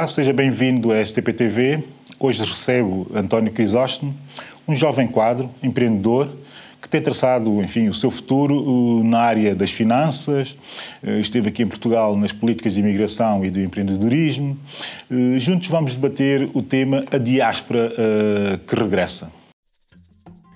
Olá, seja bem-vindo à STP-TV. Hoje recebo António Crisóstomo, um jovem quadro, empreendedor, que tem traçado, enfim, o seu futuro na área das finanças. Esteve aqui em Portugal nas políticas de imigração e do empreendedorismo. Juntos vamos debater o tema A Diáspora que Regressa.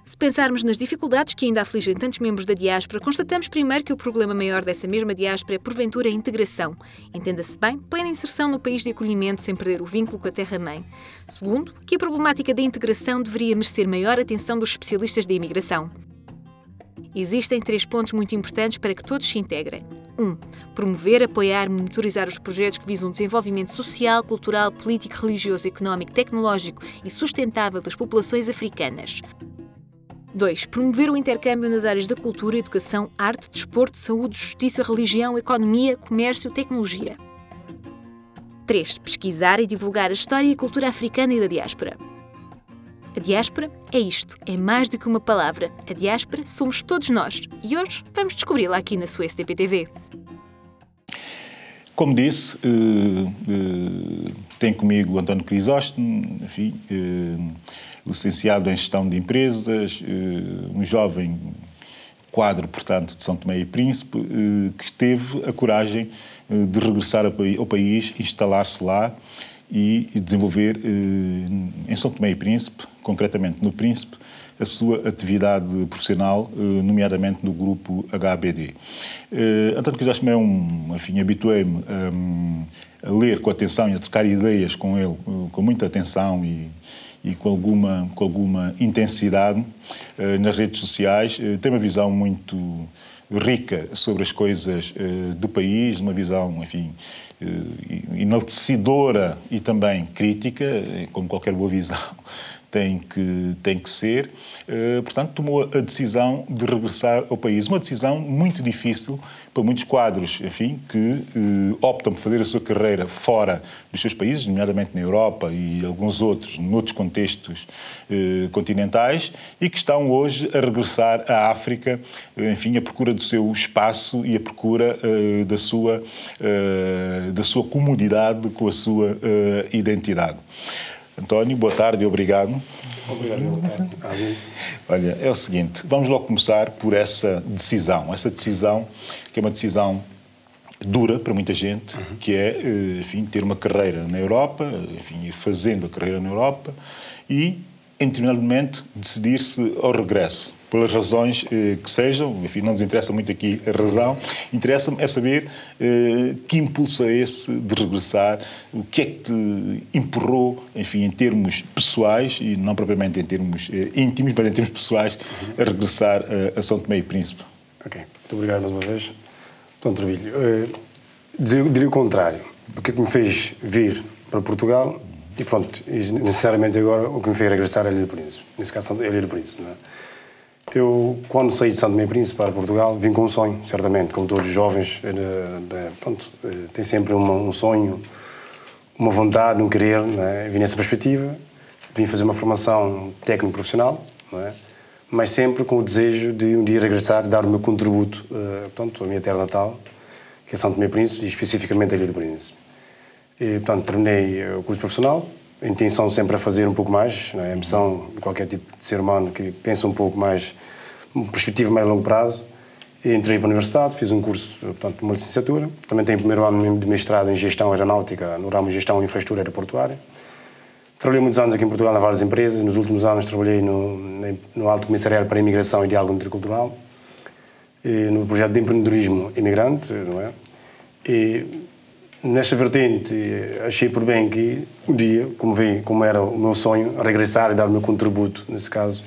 Se pensarmos nas dificuldades que ainda afligem tantos membros da diáspora, constatamos primeiro que o problema maior dessa mesma diáspora é, porventura, a integração. Entenda-se bem, plena inserção no país de acolhimento sem perder o vínculo com a terra-mãe. Segundo, que a problemática da integração deveria merecer maior atenção dos especialistas da imigração. Existem 3 pontos muito importantes para que todos se integrem. 1. Promover, apoiar, monitorizar os projetos que visam o desenvolvimento social, cultural, político, religioso, económico, tecnológico e sustentável das populações africanas. 2. Promover o intercâmbio nas áreas da cultura, educação, arte, desporto, saúde, justiça, religião, economia, comércio, tecnologia. 3. Pesquisar e divulgar a história e a cultura africana e da diáspora. A diáspora é isto, é mais do que uma palavra. A diáspora somos todos nós. E hoje vamos descobri-la aqui na sua STP-TV. Como disse, tem comigo António Crisóstomo, enfim, licenciado em Gestão de Empresas, um jovem quadro, portanto, de São Tomé e Príncipe, que teve a coragem de regressar ao país, instalar-se lá e desenvolver em São Tomé e Príncipe, concretamente no Príncipe, a sua atividade profissional, nomeadamente no grupo HBD. António Crisóstomo enfim, habituei-me a ler com atenção e a trocar ideias com ele, com muita atenção e com alguma intensidade nas redes sociais. Tem uma visão muito rica sobre as coisas do país, uma visão, enfim, enaltecedora e também crítica, como qualquer boa visão tem que ser. Portanto, tomou a decisão de regressar ao país. Uma decisão muito difícil para muitos quadros, enfim, que optam por fazer a sua carreira fora dos seus países, nomeadamente na Europa e alguns outros, noutros contextos continentais, e que estão hoje a regressar à África, enfim, à procura do seu espaço e à procura da sua comodidade com a sua identidade. António, boa tarde e obrigado. Obrigado, boa tarde. Olha, é o seguinte, vamos logo começar por essa decisão que é uma decisão dura para muita gente, que é, enfim, ter uma carreira na Europa, enfim, ir fazendo a carreira na Europa e, em determinado momento, decidir-se ao regresso, pelas razões que sejam. Enfim, não nos interessa muito aqui a razão, interessa-me é saber que impulso é esse de regressar, o que é que te empurrou, enfim, em termos pessoais, e não propriamente em termos íntimos, mas em termos pessoais, a regressar a São Tomé e Príncipe. Ok, muito obrigado mais uma vez. Então, Trabilho, diria o contrário. O que é que me fez vir para Portugal? E pronto, necessariamente agora o que me fez regressar é a Ilha do Príncipe. Nesse caso, é a Ilha do Príncipe, não é? Eu, quando saí de São Tomé e Príncipe para Portugal, vim com um sonho, certamente, como todos os jovens, pronto, tem sempre um sonho, uma vontade, um querer, não é? Vim nessa perspectiva, vim fazer uma formação técnico-profissional, não é? Mas sempre com o desejo de um dia regressar e dar o meu contributo, portanto, à minha terra natal, que é São Tomé e Príncipe, e especificamente a Ilha do Príncipe. E, portanto, terminei o curso profissional, a intenção sempre a fazer um pouco mais, não é? A ambição de qualquer tipo de ser humano que pensa um pouco mais, uma perspectiva mais a longo prazo. E entrei para a universidade, fiz um curso, portanto, uma licenciatura. Também tenho o primeiro ano de mestrado em Gestão Aeronáutica, no ramo de Gestão e Infraestrutura Aeroportuária. Trabalhei muitos anos aqui em Portugal, em várias empresas. Nos últimos anos trabalhei no Alto Comissariado para a Imigração e Diálogo Intercultural, no projeto de empreendedorismo imigrante, não é? E nesta vertente, achei por bem que um dia, como era o meu sonho, regressar e dar o meu contributo, nesse caso,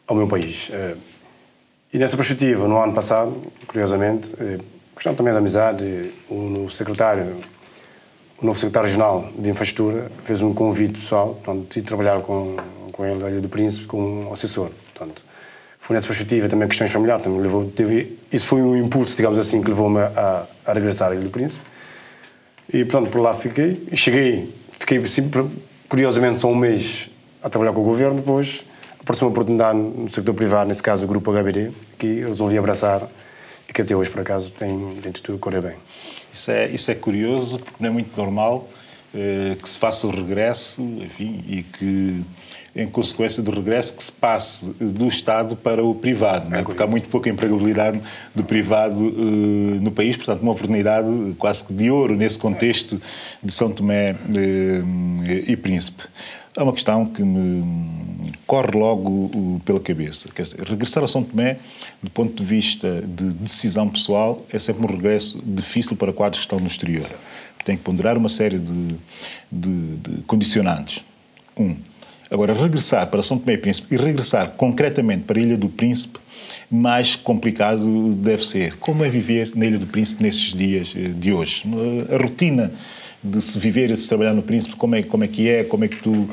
ao meu país. E nessa perspectiva, no ano passado, curiosamente, questão também da amizade, o novo secretário regional de Infraestrutura fez-me um convite pessoal, portanto, decidi trabalhar com ele na Ilha do Príncipe como assessor. Portanto, foi nessa perspectiva também questões familiares, isso foi um impulso, digamos assim, que levou-me a regressar à Ilha do Príncipe. E, portanto, por lá fiquei. Fiquei sempre, curiosamente, só um mês a trabalhar com o governo. Depois apareceu uma oportunidade no setor privado, nesse caso o Grupo HBD, que resolvi abraçar e que até hoje, por acaso, tem tudo a correr bem. Isso é curioso, porque não é muito normal que se faça o regresso, enfim, e que, em consequência do regresso, que se passe do Estado para o privado, não é? Porque há muito pouca empregabilidade do privado no país, portanto, uma oportunidade quase que de ouro nesse contexto de São Tomé e Príncipe. Há uma questão que me corre logo pela cabeça. Quer dizer, regressar a São Tomé, do ponto de vista de decisão pessoal, é sempre um regresso difícil para quadros que estão no exterior. Tem que ponderar uma série de condicionantes. Agora, regressar para São Tomé e Príncipe e regressar concretamente para a Ilha do Príncipe, mais complicado deve ser. Como é viver na Ilha do Príncipe nesses dias de hoje? A rotina de se viver e de se trabalhar no Príncipe, como é que tu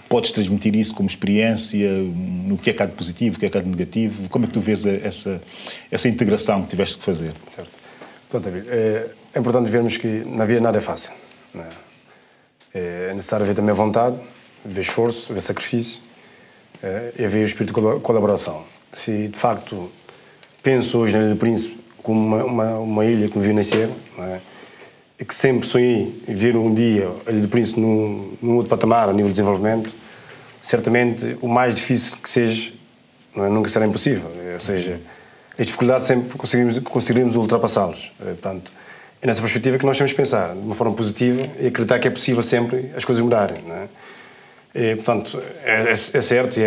podes transmitir isso como experiência, no que é cá de positivo, o que é cá de negativo, como é que tu vês essa integração que tiveste que fazer? Certo. Pronto, é importante vermos que na vida nada é fácil. Não é? É necessário haver também vontade, haver esforço, haver sacrifício e haver espírito de colaboração. Se de facto penso hoje na Ilha do Príncipe como uma ilha que me viu nascer, não é? E que sempre sonhei em ver um dia a Ilha do Príncipe num outro patamar a nível de desenvolvimento, certamente o mais difícil que seja, não é? Nunca será impossível. Ou seja, as dificuldades sempre conseguiremos ultrapassá-las. Portanto, é nessa perspectiva que nós temos que pensar de uma forma positiva e acreditar que é possível sempre as coisas mudarem. Não é? E, portanto, é certo e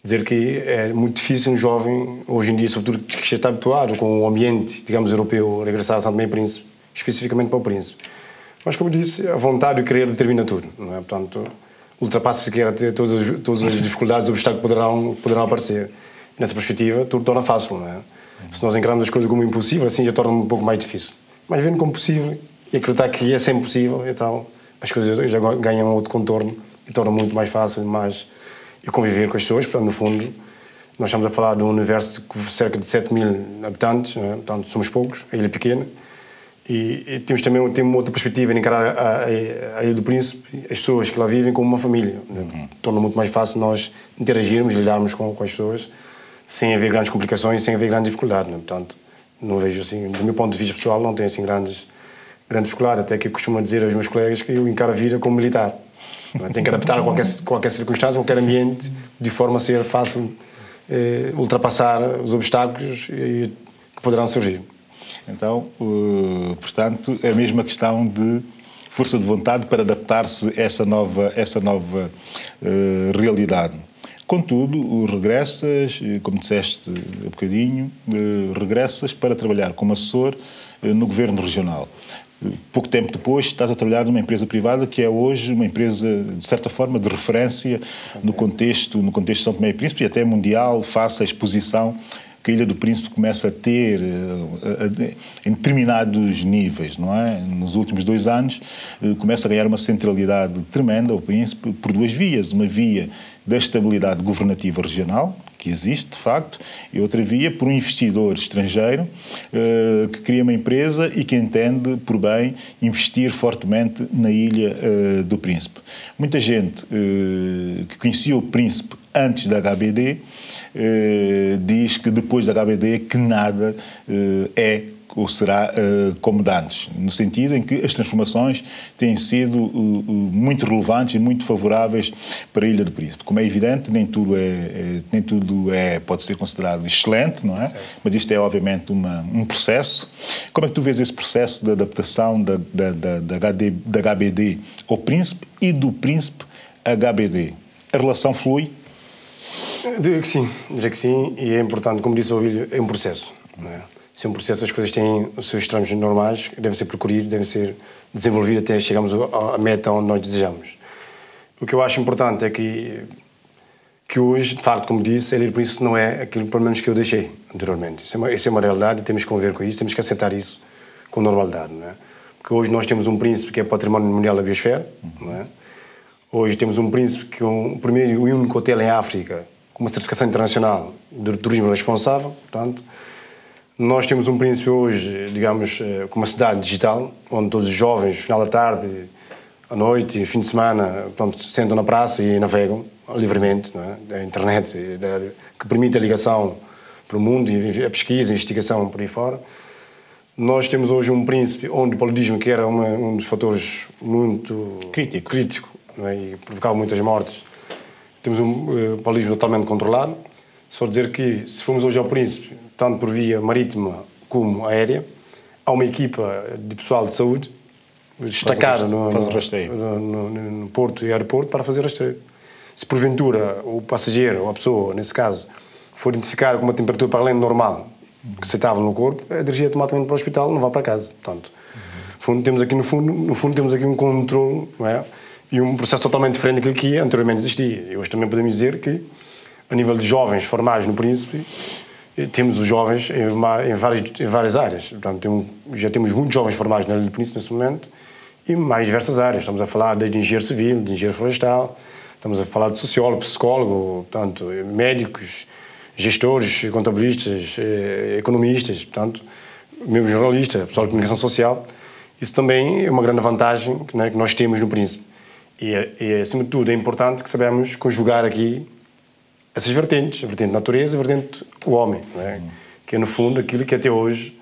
dizer que é muito difícil um jovem, hoje em dia, sobretudo que está habituado com o ambiente, digamos, europeu, regressar a São Tomé e Príncipe, especificamente para o Príncipe. Mas, como disse, a vontade e o querer determina tudo. Não é? Portanto, ultrapassa-se todas as dificuldades e obstáculos que poderão aparecer. E, nessa perspectiva, tudo torna fácil. Não é? Se nós encaramos as coisas como impossível, assim já torna um pouco mais difícil. Mas vendo como possível e acreditar que é sempre possível, então as coisas já ganham outro contorno e tornam muito mais fácil e conviver com as pessoas. Portanto, no fundo, nós estamos a falar de um universo de cerca de 7.000 habitantes, não é? Portanto, somos poucos, a ilha é pequena, e temos também uma outra perspectiva de encarar a Ilha do Príncipe, as pessoas que lá vivem, como uma família. Torna muito mais fácil nós interagirmos, lidarmos com as pessoas, sem haver grandes complicações, sem haver grande dificuldade. Não é? Portanto, não vejo assim, do meu ponto de vista pessoal, não tenho assim grande dificuldade, até que eu costumo dizer aos meus colegas que eu encaro a vida como militar. Tem que adaptar a qualquer circunstância, qualquer ambiente, de forma a ser fácil ultrapassar os obstáculos que poderão surgir. Então, portanto, é a mesma questão de força de vontade para adaptar-se a essa nova realidade. Contudo, regressas, como disseste há bocadinho, regressas para trabalhar como assessor no governo regional. Pouco tempo depois estás a trabalhar numa empresa privada que é hoje uma empresa, de certa forma, de referência no contexto de São Tomé e Príncipe e até mundial, face à exposição que a Ilha do Príncipe começa a ter em determinados níveis, não é? Nos últimos 2 anos começa a ganhar uma centralidade tremenda ao Príncipe por 2 vias. Uma via da estabilidade governativa regional, que existe, de facto, e outra via por um investidor estrangeiro que cria uma empresa e que entende por bem investir fortemente na Ilha do Príncipe. Muita gente que conhecia o Príncipe antes da HBD diz que depois da HBD que nada é ou será como de antes, no sentido em que as transformações têm sido muito relevantes e muito favoráveis para a Ilha do Príncipe. Como é evidente, nem tudo pode ser considerado excelente, não é? Certo. Mas isto é obviamente um processo. Como é que tu vês esse processo de adaptação da HBD ao Príncipe e do Príncipe à HBD? A relação flui? Diria que sim, e é importante, como disse o Ovílio, é um processo, não é? Se é um processo, as coisas têm os seus trâmites normais, devem ser percorridos, devem ser desenvolvidos até chegarmos à meta onde nós desejamos. O que eu acho importante é que hoje, de facto, como disse, a Ilha do Príncipe não é aquilo, pelo menos, que eu deixei anteriormente. Isso é uma realidade e temos que conviver com isso, temos que aceitar isso com normalidade, não é? Porque hoje nós temos um príncipe que é património mundial da biosfera, não é? Hoje temos um príncipe que é o primeiro e único hotel em África com uma certificação internacional de turismo responsável, portanto. Nós temos um príncipe hoje, digamos, com uma cidade digital, onde todos os jovens, no final da tarde, à noite, fim de semana, pronto, sentam na praça e navegam livremente, não é? A internet, que permite a ligação para o mundo, a pesquisa, a investigação por aí fora. Nós temos hoje um príncipe onde o paludismo, que era um dos fatores muito crítico, não é? E provocava muitas mortes, temos um paludismo totalmente controlado. Só dizer que, se formos hoje ao príncipe, tanto por via marítima como aérea, há uma equipa de pessoal de saúde destacada no porto e aeroporto para fazer rastreio. Se porventura o passageiro ou a pessoa, nesse caso, for identificar com uma temperatura para além do normal, que se estava no corpo, é dirigir automaticamente para o hospital, não vá para casa. Portanto, temos aqui, no fundo, temos aqui um controle, não é? E um processo totalmente diferente daquilo que anteriormente existia. E hoje também podemos dizer que, a nível de jovens formados no Príncipe, temos os jovens em várias áreas. Portanto, já temos muitos jovens formados na Ilha do Príncipe nesse momento e mais diversas áreas. Estamos a falar de engenheiro civil, de engenheiro florestal, estamos a falar de sociólogo, psicólogo, portanto, médicos, gestores, contabilistas, economistas, portanto, mesmo jornalista, pessoal de comunicação social. Isso também é uma grande vantagem que nós temos no Príncipe. E, acima de tudo, é importante que saibamos conjugar aqui essas vertentes, a vertente natureza e a vertente o homem, não é? Que é, no fundo, aquilo que até hoje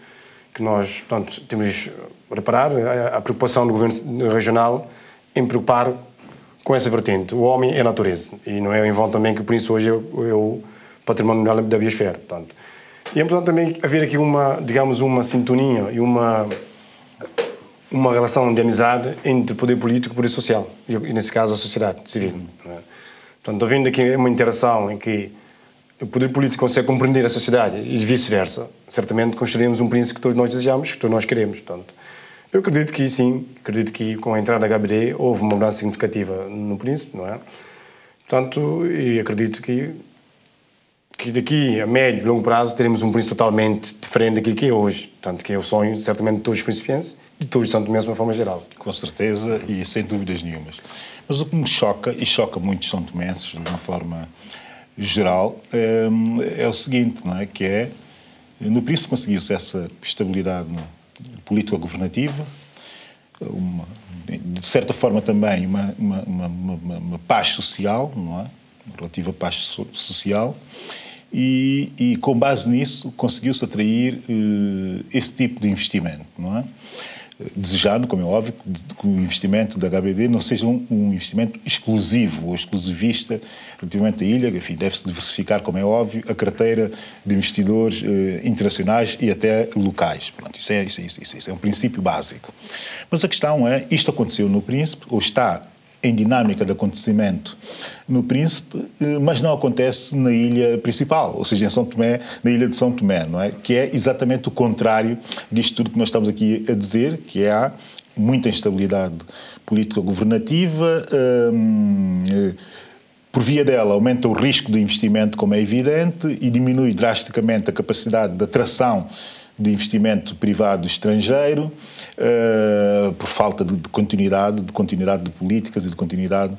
que nós, portanto, temos a reparar, a preocupação do governo regional em preocupar com essa vertente. O homem é a natureza. E não é em vão também que o Príncipe hoje é o património mundial da biosfera. Portanto. E é importante também haver aqui uma sintonia e uma relação de amizade entre o poder político e o poder social, e nesse caso a sociedade civil. Não é? Portanto, havendo aqui uma interação em que o poder político consegue compreender a sociedade e vice-versa, certamente construiremos um príncipe que todos nós desejamos, que todos nós queremos. Portanto, eu acredito que sim, acredito que com a entrada da HBD houve uma mudança significativa no príncipe, não é? Portanto, e acredito que daqui a médio e longo prazo teremos um príncipe totalmente diferente daquilo que é hoje. Portanto, que é o sonho, certamente, de todos os principiantes e de todos os São Tomenses de uma forma geral. Com certeza e sem dúvidas nenhumas. Mas o que me choca, e choca muitos São Tomenses de uma forma geral, é o seguinte, não é? Que é, no Príncipe conseguiu-se essa estabilidade político-governativa, de certa forma também uma paz social, não é? Uma relativa paz social, e com base nisso conseguiu-se atrair esse tipo de investimento, não é? Desejando, como é óbvio, que o investimento da HBD não seja um investimento exclusivo ou exclusivista relativamente à ilha. Enfim, deve-se diversificar, como é óbvio, a carteira de investidores internacionais e até locais. Pronto, isso é um princípio básico. Mas a questão é, isto aconteceu no Príncipe, ou está em dinâmica de acontecimento no Príncipe, mas não acontece na ilha principal, ou seja, em São Tomé, na ilha de São Tomé, não é? Que é exatamente o contrário disto tudo que nós estamos aqui a dizer, que há muita instabilidade político-governativa, por via dela aumenta o risco de investimento, como é evidente, e diminui drasticamente a capacidade de atração de investimento privado estrangeiro, por falta de continuidade de políticas e de continuidade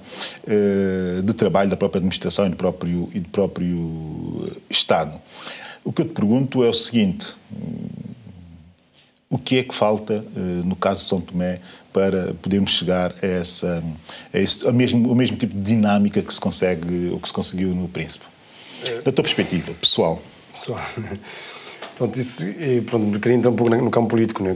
de trabalho da própria administração e do próprio Estado. O que eu te pergunto é o seguinte: o que é que falta, no caso de São Tomé, para podermos chegar ao mesmo tipo de dinâmica que se conseguiu no Príncipe? Da tua perspectiva, pessoal. Pronto, queria entrar um pouco no campo político, né?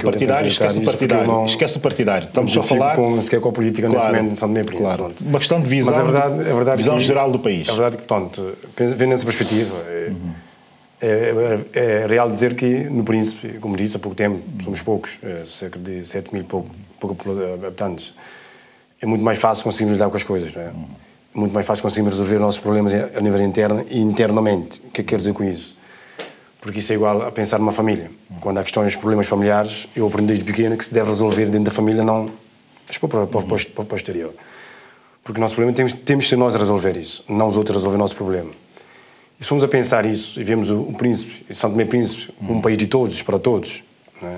Partidário, esquece o partidário. Estamos só a falar... sequer com a política, claro, nesse momento, São Tomé e Príncipe. Claro. Uma questão de visão, mas a verdade visão geral do país. É verdade que, portanto, vendo nessa perspectiva, é real dizer que no Príncipe, como disse há pouco tempo, somos poucos, cerca de 7 mil pouco habitantes, é muito mais fácil conseguirmos lidar com as coisas, não é? É muito mais fácil conseguirmos resolver os nossos problemas a nível interno e internamente. O que é que quer dizer com isso? Porque isso é igual a pensar numa família. Quando há questões de problemas familiares, eu aprendi desde pequeno que se deve resolver dentro da família, não para o exterior. Porque o nosso problema temos de ser nós a resolver isso, não os outros a resolver o nosso problema. E se formos a pensar isso, e vemos o Príncipe, São Tomé e Príncipe, como um país de todos, para todos, não é?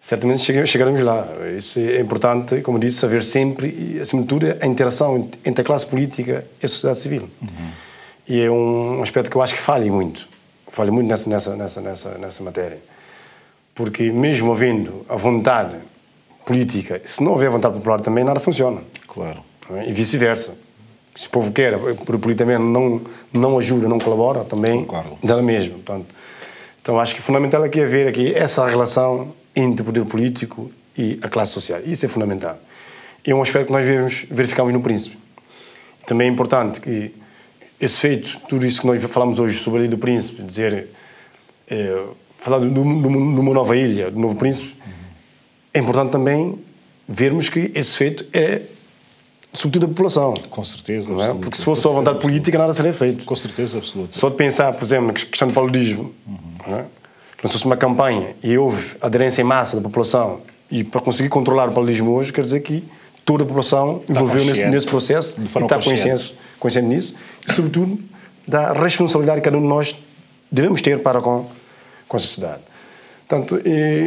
Certamente chegaremos lá. Isso é importante, como disse, haver sempre, acima de tudo, a interação entre a classe política e a sociedade civil. E é um aspecto que eu acho que falha muito nessa matéria. Porque mesmo havendo a vontade política, se não houver vontade popular também, nada funciona. Claro. E vice-versa. Se o povo quer, politicamente não ajuda, não colabora, também dá a mesma. Portanto, Então acho que fundamental aqui é ver aqui essa relação entre o poder político e a classe social. Isso é fundamental. E é um aspecto que nós verificamos no Príncipe. Também é importante que esse feito, tudo isso que nós falamos hoje sobre a Lei do Príncipe, dizer, falar de uma nova ilha, do novo Príncipe, é importante também vermos que esse feito é sobretudo a população. Com certeza, não é? Porque se fosse só vontade política, nada seria feito. Com certeza absoluta. Só de pensar, por exemplo, na questão do paludismo, não é? Lançou-se uma campanha e houve aderência em massa da população, e para conseguir controlar o paludismo hoje, quer dizer que toda a população envolveu nesse processo e está consciente nisso, e sobretudo da responsabilidade que cada um de nós devemos ter para com a sociedade. Portanto,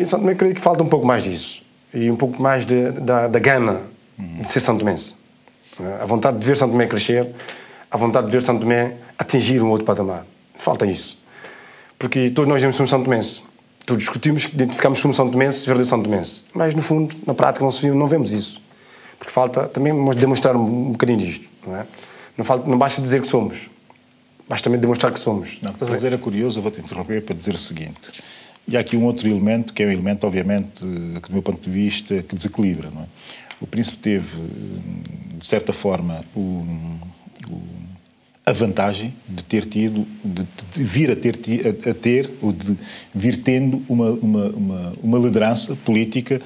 São Tomé, creio que falta um pouco mais disso, e um pouco mais da gana de ser santomense. A vontade de ver São Tomé crescer, a vontade de ver São Tomé atingir um outro patamar. Falta isso. Porque todos nós somos São Tomense. Todos discutimos, identificamos como São Tomense, verdadeiro São Tomense. Mas, no fundo, na prática, não vemos isso. Porque falta também demonstrar um bocadinho disto. Não é? Não basta dizer que somos. Basta também demonstrar que somos. Não, o que estás a dizer é curioso, eu vou-te interromper para dizer o seguinte. E há aqui um outro elemento, que é um elemento, obviamente, que do meu ponto de vista, que desequilibra. Não é? O Príncipe teve, de certa forma, a vantagem de ter tido, de vir a ter, ou de vir tendo uma liderança política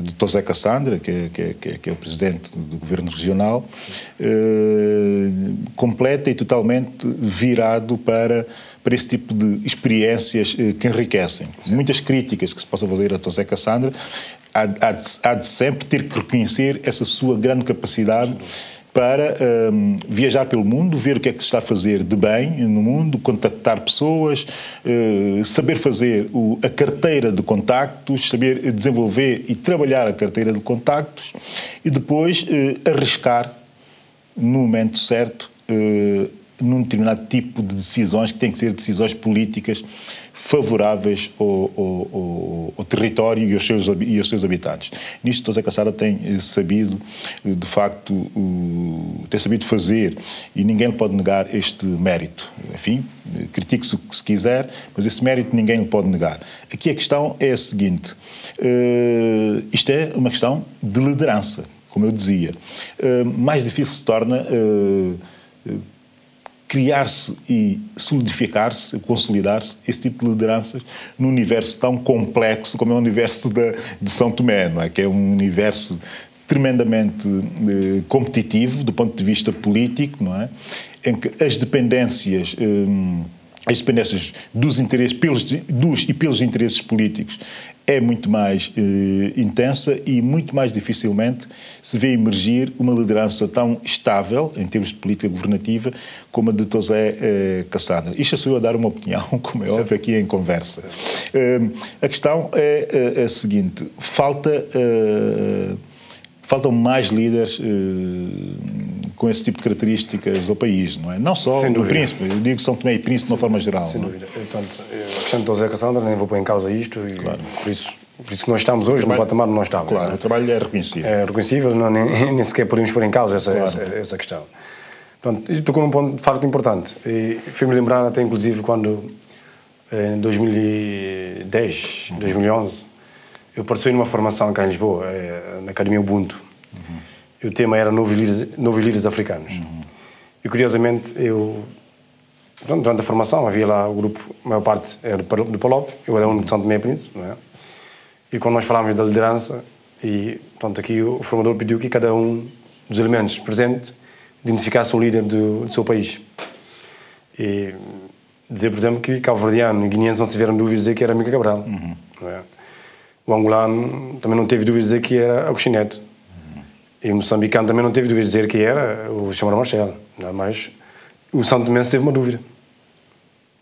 de Tosé Cassandra, que é o presidente do governo regional, completa e totalmente virado para esse tipo de experiências que enriquecem. Sim. Muitas críticas que se possa fazer a Tosé Cassandra há de sempre ter que reconhecer essa sua grande capacidade para viajar pelo mundo, ver o que é que se está a fazer de bem no mundo, contactar pessoas, saber fazer a carteira de contactos, saber desenvolver e trabalhar a carteira de contactos e depois arriscar no momento certo num determinado tipo de decisões que têm que ser decisões políticas favoráveis ao território e aos seus habitantes. Nisto, Tosé Cassandra tem sabido, de facto, tem sabido fazer, e ninguém lhe pode negar este mérito. Enfim, critique-se o que se quiser, mas esse mérito ninguém lhe pode negar. Aqui a questão é a seguinte, isto é uma questão de liderança, como eu dizia. Mais difícil se torna criar-se e solidificar-se, consolidar-se, esse tipo de lideranças num universo tão complexo como é o universo de São Tomé, não é? Que é um universo tremendamente competitivo do ponto de vista político, não é? Em que as dependências dos interesses, pelos interesses políticos é muito mais intensa e muito mais dificilmente se vê emergir uma liderança tão estável, em termos de política governativa, como a de Tosé Cassandra. Isto sou eu a dar uma opinião, como é óbvio, aqui em conversa. A questão é a seguinte, faltam mais líderes com esse tipo de características ao país, não é? Não só no Príncipe, eu digo São Tomé e Príncipe de uma forma geral. Sem dúvida. Portanto, a questão de Tosé Cassandra, nem vou pôr em causa isto, e claro. por isso que nós estamos hoje no patamar onde nós estamos. Claro, não é? O trabalho é reconhecível. É reconhecível, nem sequer podemos pôr em causa essa questão. Portanto, e tocou num ponto de facto importante. E fui-me lembrar até, inclusive, quando em 2010, 2011, eu participei numa formação cá em Lisboa, na Academia Ubuntu. E o tema era Novos Líderes Africanos. E, curiosamente, durante a formação, havia lá o grupo, a maior parte era do Palop, eu era único de São Tomé e Príncipe, não é? E quando nós falávamos da liderança, e, portanto, aqui o formador pediu que cada um dos elementos presentes identificasse um líder do seu país. E dizer, por exemplo, que cabo-verdiano e guineense não tiveram dúvidas de dizer que era Mica Cabral. Não é? O angolano também não teve dúvidas de dizer que era Agostinho Neto. E o moçambicano também não teve dúvida de dizer que era o Chamara Marcelo. Mas o São Tomense teve uma dúvida.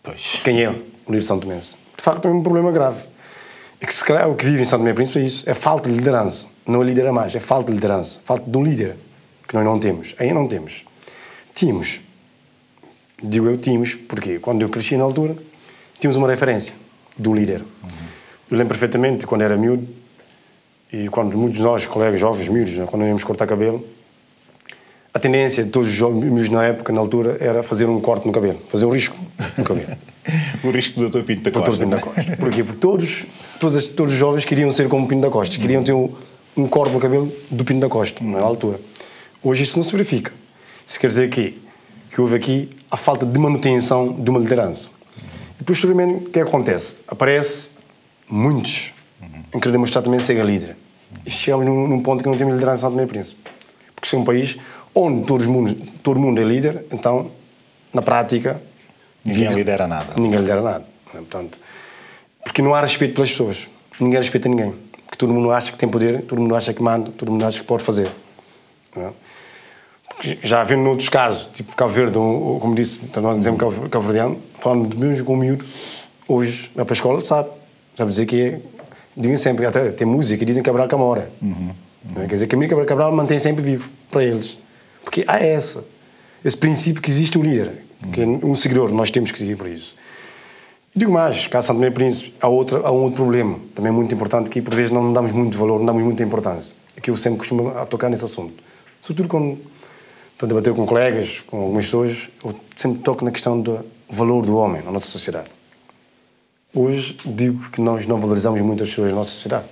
Pois. Quem é o líder São Tomense? De facto, é um problema grave. E que, se calhar, o que vive em São Tomé e Príncipe é isso. É falta de liderança. Não é lidera mais, é falta de liderança. Falta de um líder, que nós não temos. Aí não temos. Tínhamos. Digo eu tínhamos, porque quando eu cresci na altura, tínhamos uma referência do líder. Eu lembro perfeitamente, quando era miúdo, e quando muitos de nós, colegas jovens, miúdos, quando íamos cortar cabelo, a tendência de todos os jovens na época, na altura, era fazer um corte no cabelo, fazer um risco no cabelo. O risco do Dr. Pinto da Costa. Dr. Pinto da Costa. Porquê? Porque todos os jovens queriam ser como o Pinto da Costa, queriam ter um corte no cabelo do Pinto da Costa, na altura. Hoje isso não se verifica. Isso quer dizer que houve aqui a falta de manutenção de uma liderança. E posteriormente, o que acontece? Aparece muitos em querer demonstrar também ser líder. E chegamos num ponto que não temos liderança em São Tomé e Príncipe. Porque se é um país onde todo mundo é líder, então, na prática... Ninguém lidera nada. Ninguém lidera nada. Portanto, porque não há respeito pelas pessoas. Ninguém respeita ninguém. Porque todo mundo acha que tem poder, todo mundo acha que manda, todo mundo acha que pode fazer. Não é? Porque já havendo noutros casos, tipo Cabo Verde, ou como disse, nós dizemos Cabo Verdeano, falando de mesmo com o miúdo, hoje, vai para a escola, sabe dizer que é... Dizem sempre, até tem música, dizem Cabral Camora. Quer dizer, que Camilo Cabral mantém sempre vivo, para eles. Porque há esse princípio que existe um líder, que é um seguidor, nós temos que seguir por isso. E digo mais, cá em São Tomé e Príncipe, há um outro problema, também muito importante, que por vezes não damos muito valor, não damos muita importância. É que eu sempre costumo tocar nesse assunto. Sobretudo quando estou a debater com colegas, com algumas pessoas, eu sempre toco na questão do valor do homem na nossa sociedade. Hoje digo que nós não valorizamos muito as pessoas na nossa sociedade.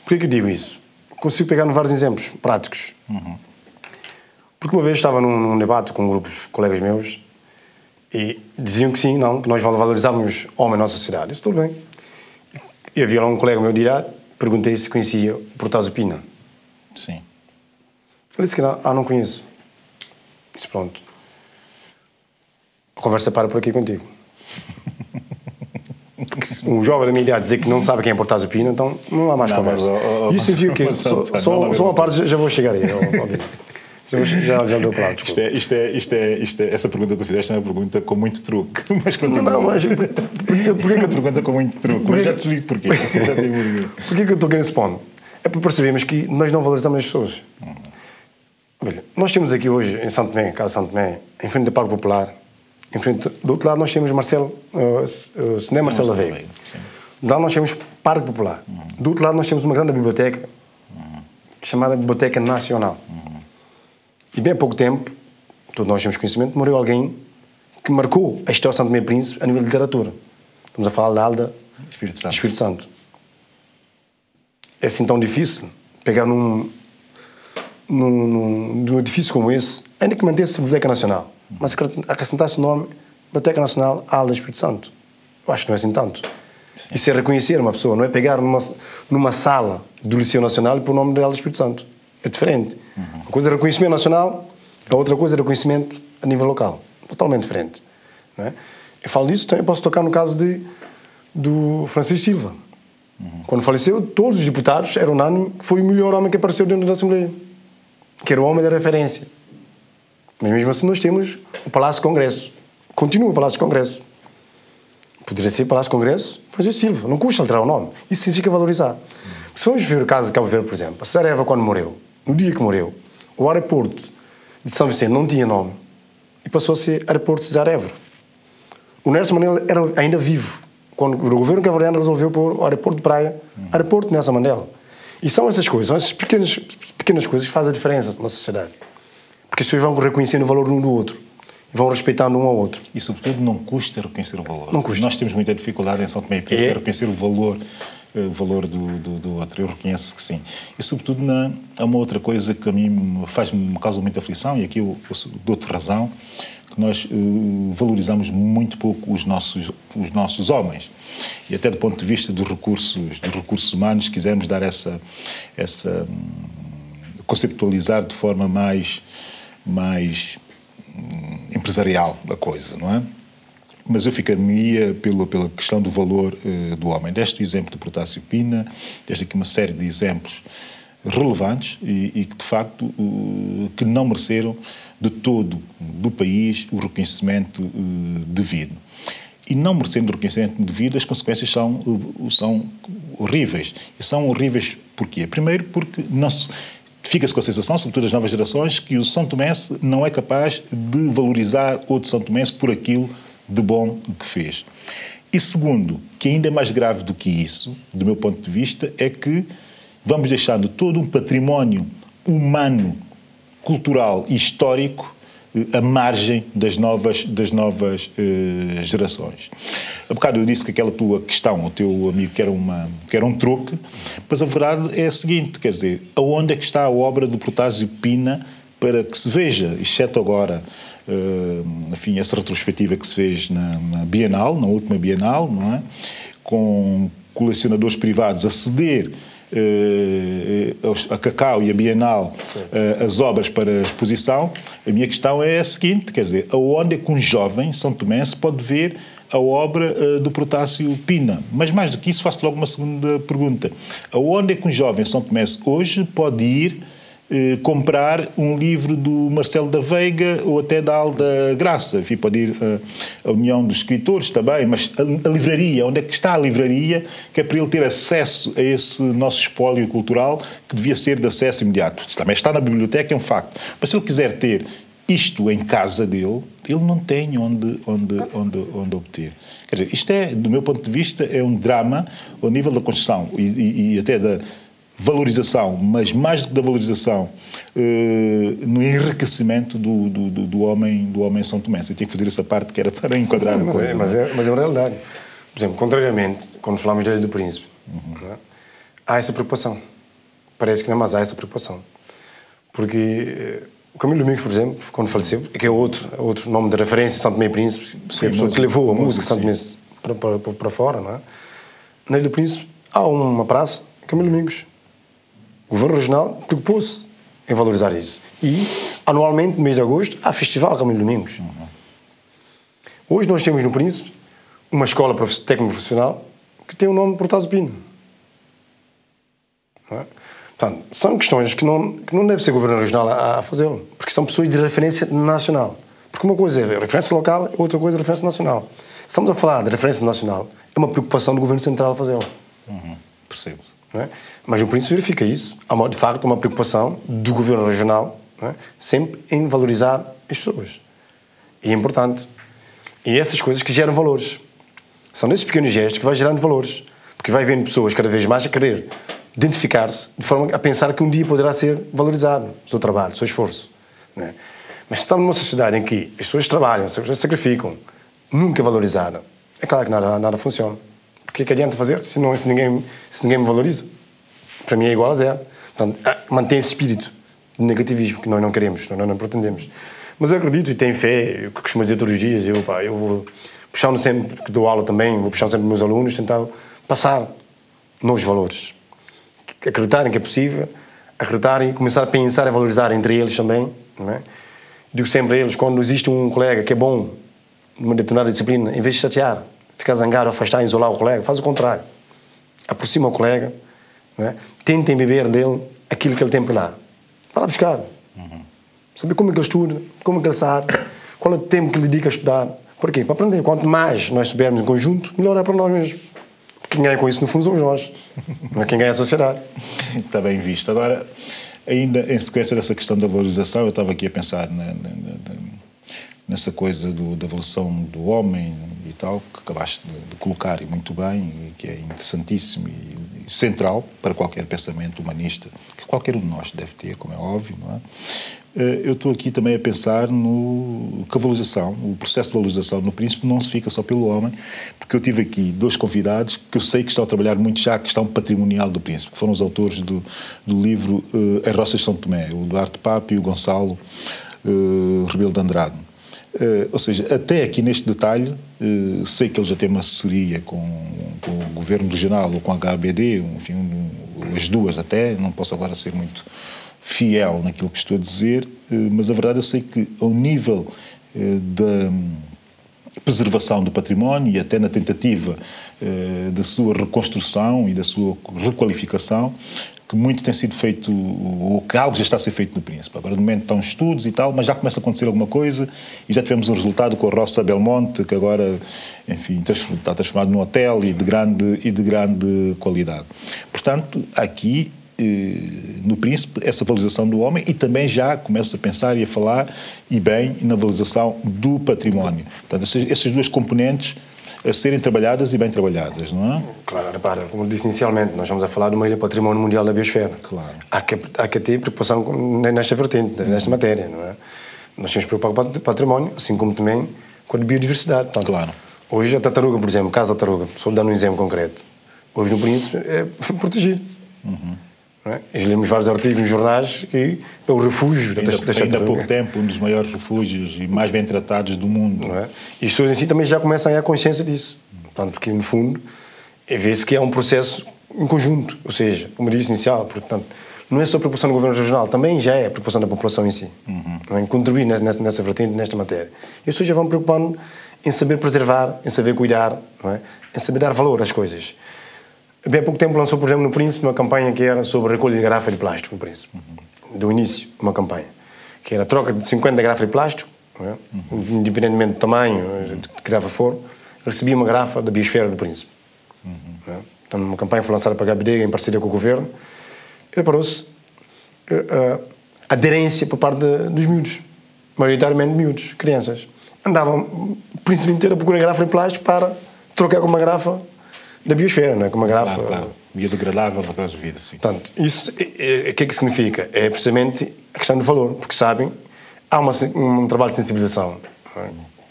Por que eu digo isso? Consigo pegar vários exemplos práticos. Porque uma vez estava num debate com grupos de colegas meus e diziam que sim, não, que nós valorizávamos o homem na nossa sociedade. Eu disse, tudo bem. E havia lá um colega meu de idade, perguntei se conhecia o Protásio Pina. Sim. Ele disse que não conheço. Disse, pronto. A conversa para por aqui contigo. Porque um jovem da minha idade dizer que não sabe quem é Protásio Pina, então não há mais conversa. Isso significa que só uma parte já vou chegar aí. Já lhe dou a palavra, desculpa. Essa pergunta que tu fizeste é uma pergunta com muito truque. Mas porquê que a pergunta com muito truque? Mas já te explico porquê. Porquê que eu estou aqui nesse ponto? É para percebermos que nós não valorizamos as pessoas. Olha, nós temos aqui hoje, em São Tomé, Casa São Tomé, em frente do Parque Popular, em frente, do outro lado nós temos Cinema Marcelo da Veiga. Lá nós temos Parque Popular. Do outro lado nós temos uma grande biblioteca, chamada Biblioteca Nacional. E bem há pouco tempo, todos nós temos conhecimento, morreu alguém que marcou a história de São Tomé e Príncipe a nível de literatura. Estamos a falar da Alda Espírito Santo. É assim tão difícil pegar num edifício como esse, ainda que mantesse a Biblioteca Nacional, mas acrescentasse o nome Biblioteca Nacional Alda Espírito Santo. Eu acho que não é assim tanto. Sim. Isso é reconhecer uma pessoa, não é pegar numa sala do Liceu Nacional e pôr o nome de Alda Espírito Santo. É diferente. Uma coisa é reconhecimento nacional, a outra coisa é reconhecimento a nível local. Totalmente diferente. Não é? Eu falo disso, também posso tocar no caso do Francisco Silva. Quando faleceu, todos os deputados eram unânimes que foi o melhor homem que apareceu dentro da Assembleia. Que era o homem da referência. Mas mesmo assim nós temos o Palácio de Congresso. Continua o Palácio de Congresso. Poderia ser Palácio de Congresso Francisco Silva. Não custa alterar o nome. Isso significa valorizar. Se vamos ver o caso de Cabo Verde, por exemplo, a César Évora, quando morreu, no dia que morreu, o aeroporto de São Vicente não tinha nome e passou a ser aeroporto de César Évora. O Nelson Mandela era ainda vivo quando o governo cabo-verdiano resolveu pôr o aeroporto de praia, aeroporto de Nelson Mandela. E são essas coisas, são essas pequenas coisas que fazem a diferença na sociedade. Porque as pessoas vão reconhecendo o valor um do outro e vão respeitando um ao outro. E, sobretudo, não custa reconhecer o valor. Não custa. Nós temos muita dificuldade em São Tomé e Príncipe a reconhecer o valor do outro. Eu reconheço que sim. E, sobretudo, há uma outra coisa que a mim me causa muita aflição, e aqui eu dou-te razão, que nós valorizamos muito pouco os nossos homens. E até do ponto de vista dos recursos humanos, quisermos dar conceptualizar de forma mais empresarial a coisa, não é? Mas eu ficaria pela questão do valor do homem. Deste o exemplo do Protásio Pina, deste aqui uma série de exemplos relevantes e que, de facto, que não mereceram de todo do país o reconhecimento devido. E não merecendo o reconhecimento devido, as consequências são horríveis. E são horríveis porquê? Primeiro, porque fica-se com a sensação, sobretudo as novas gerações, que o São Tomense não é capaz de valorizar outro São Tomense por aquilo de bom que fez. E segundo, que ainda é mais grave do que isso, do meu ponto de vista, é que vamos deixando todo um património humano cultural e histórico à margem das novas gerações. Há bocado eu disse que aquela tua questão, o teu amigo, que era um truque, mas a verdade é a seguinte, quer dizer, aonde é que está a obra do Protásio Pina para que se veja, exceto agora, enfim, essa retrospectiva que se fez na Bienal, na última Bienal, não é? Com colecionadores privados a ceder a Cacau e a Bienal as obras para a exposição. A minha questão é a seguinte, quer dizer, aonde é que um jovem São Tomé se pode ver a obra do Protásio Pina? Mas mais do que isso, faço logo uma segunda pergunta. Aonde é que um jovem São Tomé hoje pode ir comprar um livro do Marcelo da Veiga ou até da Alda Graça? Enfim, pode ir à União dos Escritores também, mas a livraria, onde é que está a livraria, que é para ele ter acesso a esse nosso espólio cultural que devia ser de acesso imediato? Também está na biblioteca, é um facto. Mas se ele quiser ter isto em casa dele, ele não tem onde obter. Quer dizer, isto é, do meu ponto de vista, é um drama ao nível da construção e até da valorização, mas mais do que da valorização, no enriquecimento do homem São Tomé. Eu tinha que fazer essa parte que era para enquadrar a coisa. Mas é uma realidade. Por exemplo, contrariamente, quando falamos da Ilha do Príncipe, há essa preocupação. Parece que não, mas há essa preocupação. Porque o Camilo Domingos, por exemplo, quando faleceu, que é outro nome de referência, São Tomé e Príncipe, é a pessoa que levou a música São Tomé para fora, não é? Na Ilha do Príncipe há uma praça, Camilo Domingos. O governo regional preocupou-se em valorizar isso. E, anualmente, no mês de agosto, há festival Camilo Domingos. Hoje nós temos no Príncipe uma escola técnico-profissional que tem o nome de Protásio Pina. Não é? Portanto, são questões que não deve ser o governo regional a fazê-lo, porque são pessoas de referência nacional. Porque uma coisa é referência local, outra coisa é referência nacional. Estamos a falar de referência nacional, é uma preocupação do governo central a fazê-lo. Percebo. Não é? Mas o Príncipe verifica isso. Há, de facto, uma preocupação do governo regional, não é? Sempre em valorizar as pessoas. E é importante. E essas coisas que geram valores. São nesses pequenos gestos que vai gerando valores. Porque vai vendo pessoas cada vez mais a querer identificar-se de forma a pensar que um dia poderá ser valorizado o seu trabalho, o seu esforço. Não é? Mas se estamos numa sociedade em que as pessoas trabalham, as pessoas sacrificam, nunca valorizaram, é claro que nada funciona. O que é que adianta fazer se ninguém me valoriza? Para mim é igual a zero. Portanto, mantém esse espírito de negativismo que nós não queremos, nós não pretendemos. Mas eu acredito e tenho fé, eu costumo dizer todos os dias, eu vou puxando sempre, que dou aula também, vou puxando sempre meus alunos, tentar passar novos valores. Acreditarem que é possível, acreditarem e começar a pensar e valorizar entre eles também. Não é? Digo sempre a eles, quando existe um colega que é bom numa determinada disciplina, em vez de chatear, ficar zangado, afastar, isolar o colega, faz o contrário. Aproxima o colega, não é? Tentem beber dele aquilo que ele tem para lá. Vai lá buscar. Saber como é que ele estuda, como é que ele sabe, qual é o tempo que ele dedica a estudar. Por quê? Para aprender. Quanto mais nós soubermos em conjunto, melhor é para nós mesmos. Quem ganha com isso, no fundo, somos nós. Não é quem ganha a sociedade. Está bem visto. Agora, ainda em sequência dessa questão da valorização, eu estava aqui a pensar nessa coisa da evolução do homem e tal, que acabaste de colocar e muito bem, e que é interessantíssimo e central para qualquer pensamento humanista, que qualquer um de nós deve ter, como é óbvio, não é? Eu estou aqui também a pensar que a valorização, o processo de valorização no Príncipe não se fica só pelo homem, porque eu tive aqui dois convidados que eu sei que estão a trabalhar muito já a questão patrimonial do Príncipe, que foram os autores do livro As Roças de São Tomé, o Duarte Papo e o Gonçalo Rebelo de Andrade. Ou seja, até aqui neste detalhe, sei que eles já têm uma assessoria com o Governo Regional ou com a HBD, enfim, as duas até, não posso agora ser muito fiel naquilo que estou a dizer, mas a verdade eu sei que ao nível da preservação do património e até na tentativa da sua reconstrução e da sua requalificação, que muito tem sido feito, ou que algo já está a ser feito no Príncipe. Agora, no momento, estão estudos e tal, mas já começa a acontecer alguma coisa e já tivemos um resultado com a Roça Belmonte, que agora, enfim, está transformado num hotel e de grande qualidade. Portanto, aqui, no Príncipe, essa valorização do homem e também já começa a pensar e a falar, e bem, na valorização do património. Portanto, essas duas componentes a serem trabalhadas e bem trabalhadas, não é? Claro, repara, como eu disse inicialmente, nós estamos a falar de uma ilha património mundial da biosfera. Claro. Há que ter preocupação nesta vertente, nesta matéria, não é? Nós temos que preocupar com o património, assim como também com a biodiversidade. Portanto, claro. Hoje a tartaruga, por exemplo, casa da tartaruga, só dando um exemplo concreto, hoje no Príncipe é protegido. Não é? E lemos vários artigos nos jornais que é o refúgio das tartarugas. Ainda há pouco tempo, um dos maiores refúgios e mais bem tratados do mundo. Não é? E as pessoas em si também já começam a ter consciência disso. Portanto, porque no fundo, vê-se que é um processo em conjunto, ou seja, como eu disse inicial, portanto, não é só a preocupação do governo regional, também já é a preocupação da população em si, não é? Em contribuir nessa vertente, nesta matéria. E as pessoas já vão preocupando em saber preservar, em saber cuidar, não é? Em saber dar valor às coisas. Bem há pouco tempo lançou, por exemplo, no Príncipe, uma campanha que era sobre a recolha de garrafa de plástico no Príncipe. Do início, uma campanha. Que era a troca de 50 garrafas de plástico, não é? Independentemente do tamanho, de que garrafa for, recebia uma garrafa da biosfera do Príncipe. Não é? Então, uma campanha foi lançada para a Gabidega em parceria com o governo. E reparou-se a aderência por parte dos miúdos, maioritariamente miúdos, crianças. Andavam o Príncipe inteiro a procurar garrafa de plástico para trocar com uma garrafa da biosfera, não é? Com uma garrafa... Claro. Biodegradável para as vidas, sim. Portanto, isso, o que é que significa? É precisamente a questão do valor, porque sabem, há um trabalho de sensibilização, não é?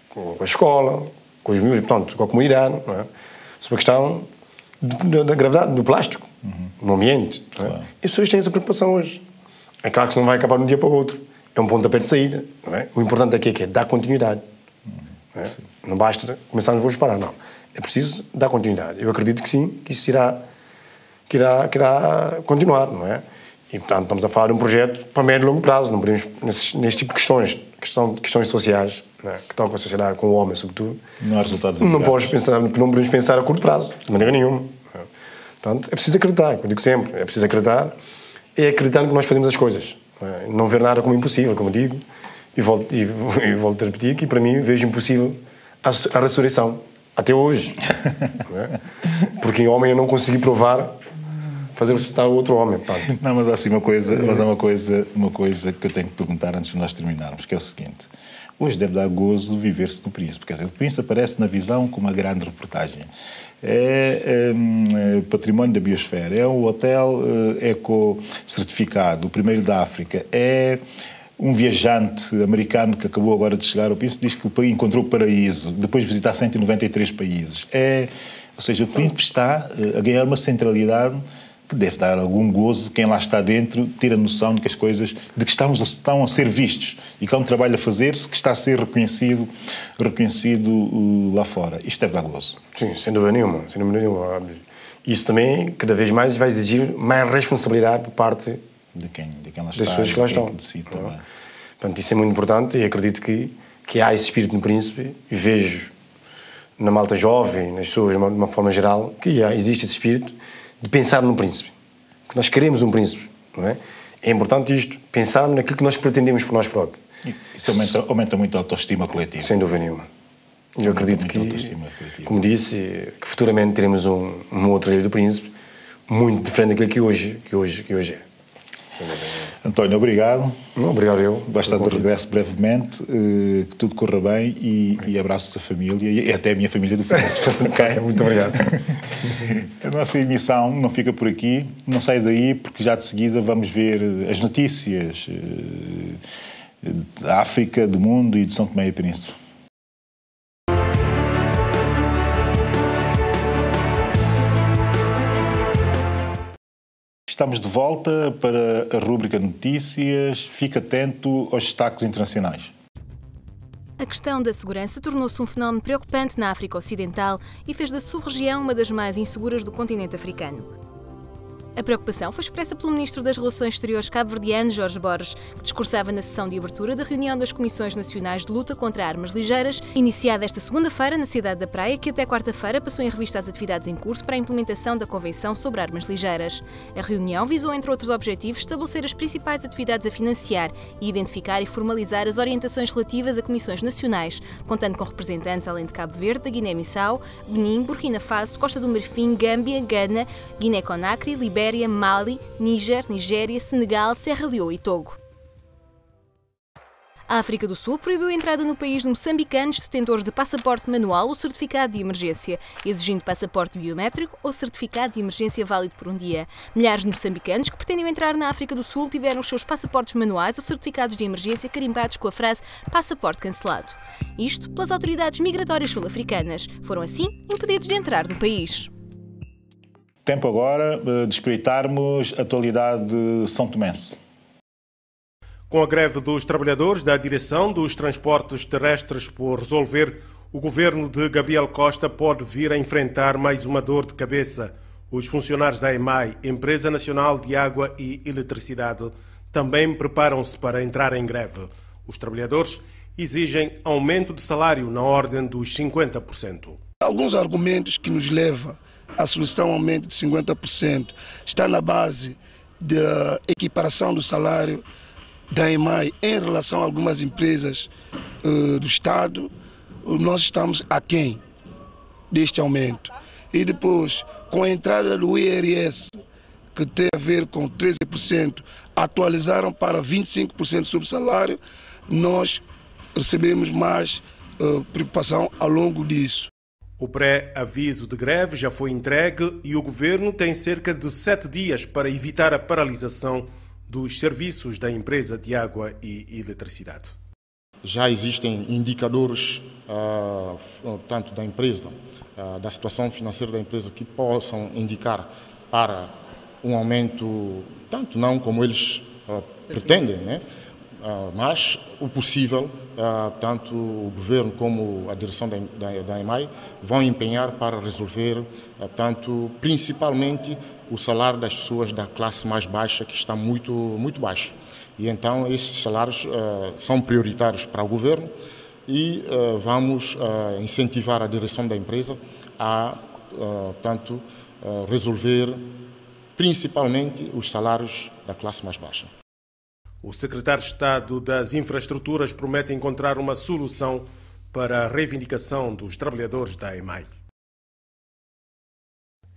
Com a escola, com os miúdos, portanto, com a comunidade, não é? Sobre a questão da gravidade do plástico no ambiente. Não é? Claro. E as pessoas têm essa preocupação hoje. É claro que isso não vai acabar de um dia para o outro. É um pontapé de saída. Não é? O importante aqui é que é dar continuidade. Não é? Não basta começarmos a parar, não. É preciso dar continuidade. Eu acredito que sim, que isso irá continuar, não é? E, portanto, estamos a falar de um projeto para médio e longo prazo. Não podemos, neste tipo de questões sociais, não é? Que tocam a sociedade, com o homem, sobretudo, não há resultados não podemos pensar a curto prazo, de maneira nenhuma. Portanto, é preciso acreditar, eu digo sempre, é preciso acreditar, é acreditar que nós fazemos as coisas. Não ver nada como impossível, como digo, e volto a repetir que, para mim, vejo impossível a ressurreição. Até hoje. Não é? Porque em homem eu não consegui provar fazer ressuscitar o outro homem. Portanto. Não, mas há assim uma coisa que eu tenho que perguntar antes de nós terminarmos, que é o seguinte. Hoje deve dar gozo viver-se no Príncipe. Quer dizer, o Príncipe aparece na visão com uma grande reportagem. É património da biosfera, é um hotel eco-certificado, o primeiro da África, é um viajante americano que acabou agora de chegar ao Príncipe, diz que o país encontrou o paraíso, depois de visitar 193 países. Ou seja, o Príncipe está a ganhar uma centralidade que deve dar algum gozo. Quem lá está dentro ter a noção de que as coisas, de que estão a ser vistos e que há um trabalho a fazer-se que está a ser reconhecido lá fora. Isto deve dar gozo. Sim, sem dúvida nenhuma. Sem dúvida nenhuma. Isso também, cada vez mais, vai exigir mais responsabilidade por parte de quem lá está, das pessoas que lá estão. Portanto, isso é muito importante e acredito que há esse espírito no Príncipe e vejo na malta jovem, nas pessoas de uma forma geral, que existe esse espírito de pensar no Príncipe. Que nós queremos um Príncipe, não é? É importante isto, pensarmos naquilo que nós pretendemos por nós próprios. Isso aumenta muito a autoestima coletiva. Sem dúvida nenhuma. Eu acredito que, como disse, que futuramente teremos uma outra Ilha do Príncipe muito diferente daquilo que hoje é. António, obrigado. Obrigado eu. Basta de regresso brevemente, que tudo corra bem e abraços à família e até a minha família do Príncipe. Okay, muito obrigado. A nossa emissão não fica por aqui, não sai daí, porque já de seguida vamos ver as notícias da África, do mundo e de São Tomé e Príncipe. Estamos de volta para a rúbrica Notícias. Fique atento aos destaques internacionais. A questão da segurança tornou-se um fenómeno preocupante na África Ocidental e fez da sub-região uma das mais inseguras do continente africano. A preocupação foi expressa pelo Ministro das Relações Exteriores cabo-verdiano, Jorge Borges, que discursava na sessão de abertura da reunião das Comissões Nacionais de Luta contra Armas Ligeiras, iniciada esta segunda-feira na cidade da Praia, que até quarta-feira passou em revista as atividades em curso para a implementação da Convenção sobre Armas Ligeiras. A reunião visou, entre outros objetivos, estabelecer as principais atividades a financiar e identificar e formalizar as orientações relativas a comissões nacionais, contando com representantes além de Cabo Verde, da Guiné-Bissau, Benin, Burkina Faso, Costa do Marfim, Gâmbia, Gana, Guiné-Conakry, Libéria, Mali, Níger, Nigéria, Senegal, Serra Leoa e Togo. A África do Sul proibiu a entrada no país de moçambicanos detentores de passaporte manual ou certificado de emergência, exigindo passaporte biométrico ou certificado de emergência válido por um dia. Milhares de moçambicanos que pretendiam entrar na África do Sul tiveram os seus passaportes manuais ou certificados de emergência carimbados com a frase passaporte cancelado. Isto pelas autoridades migratórias sul-africanas. Foram assim impedidos de entrar no país. Tempo agora de espreitarmos a atualidade são tomense. Com a greve dos trabalhadores da direção dos transportes terrestres por resolver, o governo de Gabriel Costa pode vir a enfrentar mais uma dor de cabeça. Os funcionários da EMAI, Empresa Nacional de Água e Eletricidade, também preparam-se para entrar em greve. Os trabalhadores exigem aumento de salário na ordem dos 50%. Alguns argumentos que nos levam à solução ao aumento de 50% está na base da equiparação do salário da EMAI em relação a algumas empresas do Estado. Nós estamos aquém deste aumento. E depois, com a entrada do IRS, que tem a ver com 13%, atualizaram para 25% sobre o salário, nós recebemos mais preocupação ao longo disso. O pré-aviso de greve já foi entregue e o governo tem cerca de 7 dias para evitar a paralisação dos serviços da empresa de água e eletricidade. Já existem indicadores, tanto da empresa, da situação financeira da empresa, que possam indicar para um aumento, tanto não como eles pretendem, né? Mas o possível, tanto o governo como a direção da EMAI vão empenhar para resolver, principalmente o salário das pessoas da classe mais baixa, que está muito, muito baixo. E então esses salários são prioritários para o governo e vamos incentivar a direção da empresa a, resolver principalmente os salários da classe mais baixa. O secretário de Estado das Infraestruturas promete encontrar uma solução para a reivindicação dos trabalhadores da EMAI.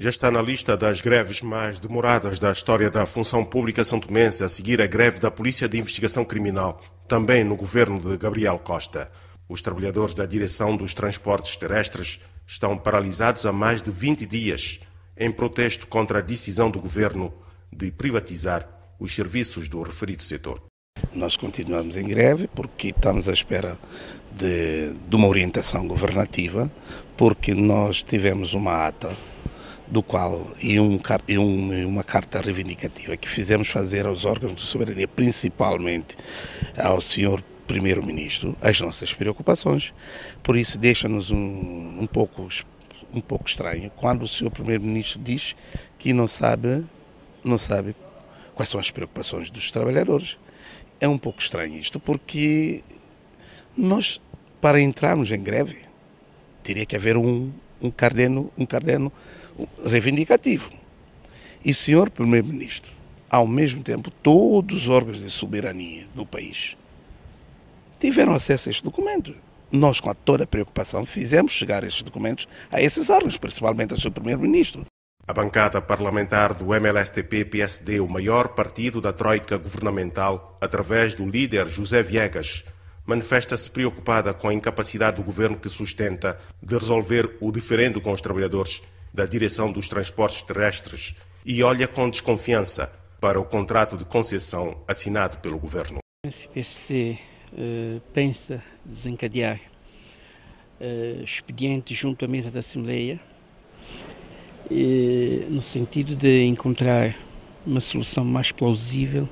Já está na lista das greves mais demoradas da história da função pública santomense, a seguir a greve da Polícia de Investigação Criminal, também no governo de Gabriel Costa. Os trabalhadores da direção dos transportes terrestres estão paralisados há mais de 20 dias, em protesto contra a decisão do governo de privatizar os serviços do referido setor. Nós continuamos em greve porque estamos à espera de uma orientação governativa, porque nós tivemos uma ata do qual e uma carta reivindicativa que fizemos fazer aos órgãos de soberania, principalmente ao senhor Primeiro-Ministro, as nossas preocupações. Por isso deixa-nos um pouco estranho quando o senhor Primeiro-Ministro diz que não sabe quais são as preocupações dos trabalhadores. É um pouco estranho isto, porque nós, para entrarmos em greve, teria que haver um caderno reivindicativo. E o senhor Primeiro-Ministro, ao mesmo tempo, todos os órgãos de soberania do país tiveram acesso a este documento. Nós, com toda a preocupação, fizemos chegar esses documentos a esses órgãos, principalmente ao seu Primeiro-Ministro. A bancada parlamentar do MLSTP-PSD, o maior partido da troika governamental, através do líder José Viegas, manifesta-se preocupada com a incapacidade do governo que sustenta de resolver o diferendo com os trabalhadores da direção dos transportes terrestres e olha com desconfiança para o contrato de concessão assinado pelo governo. O PSD pensa desencadear expediente junto à mesa da Assembleia, no sentido de encontrar uma solução mais plausível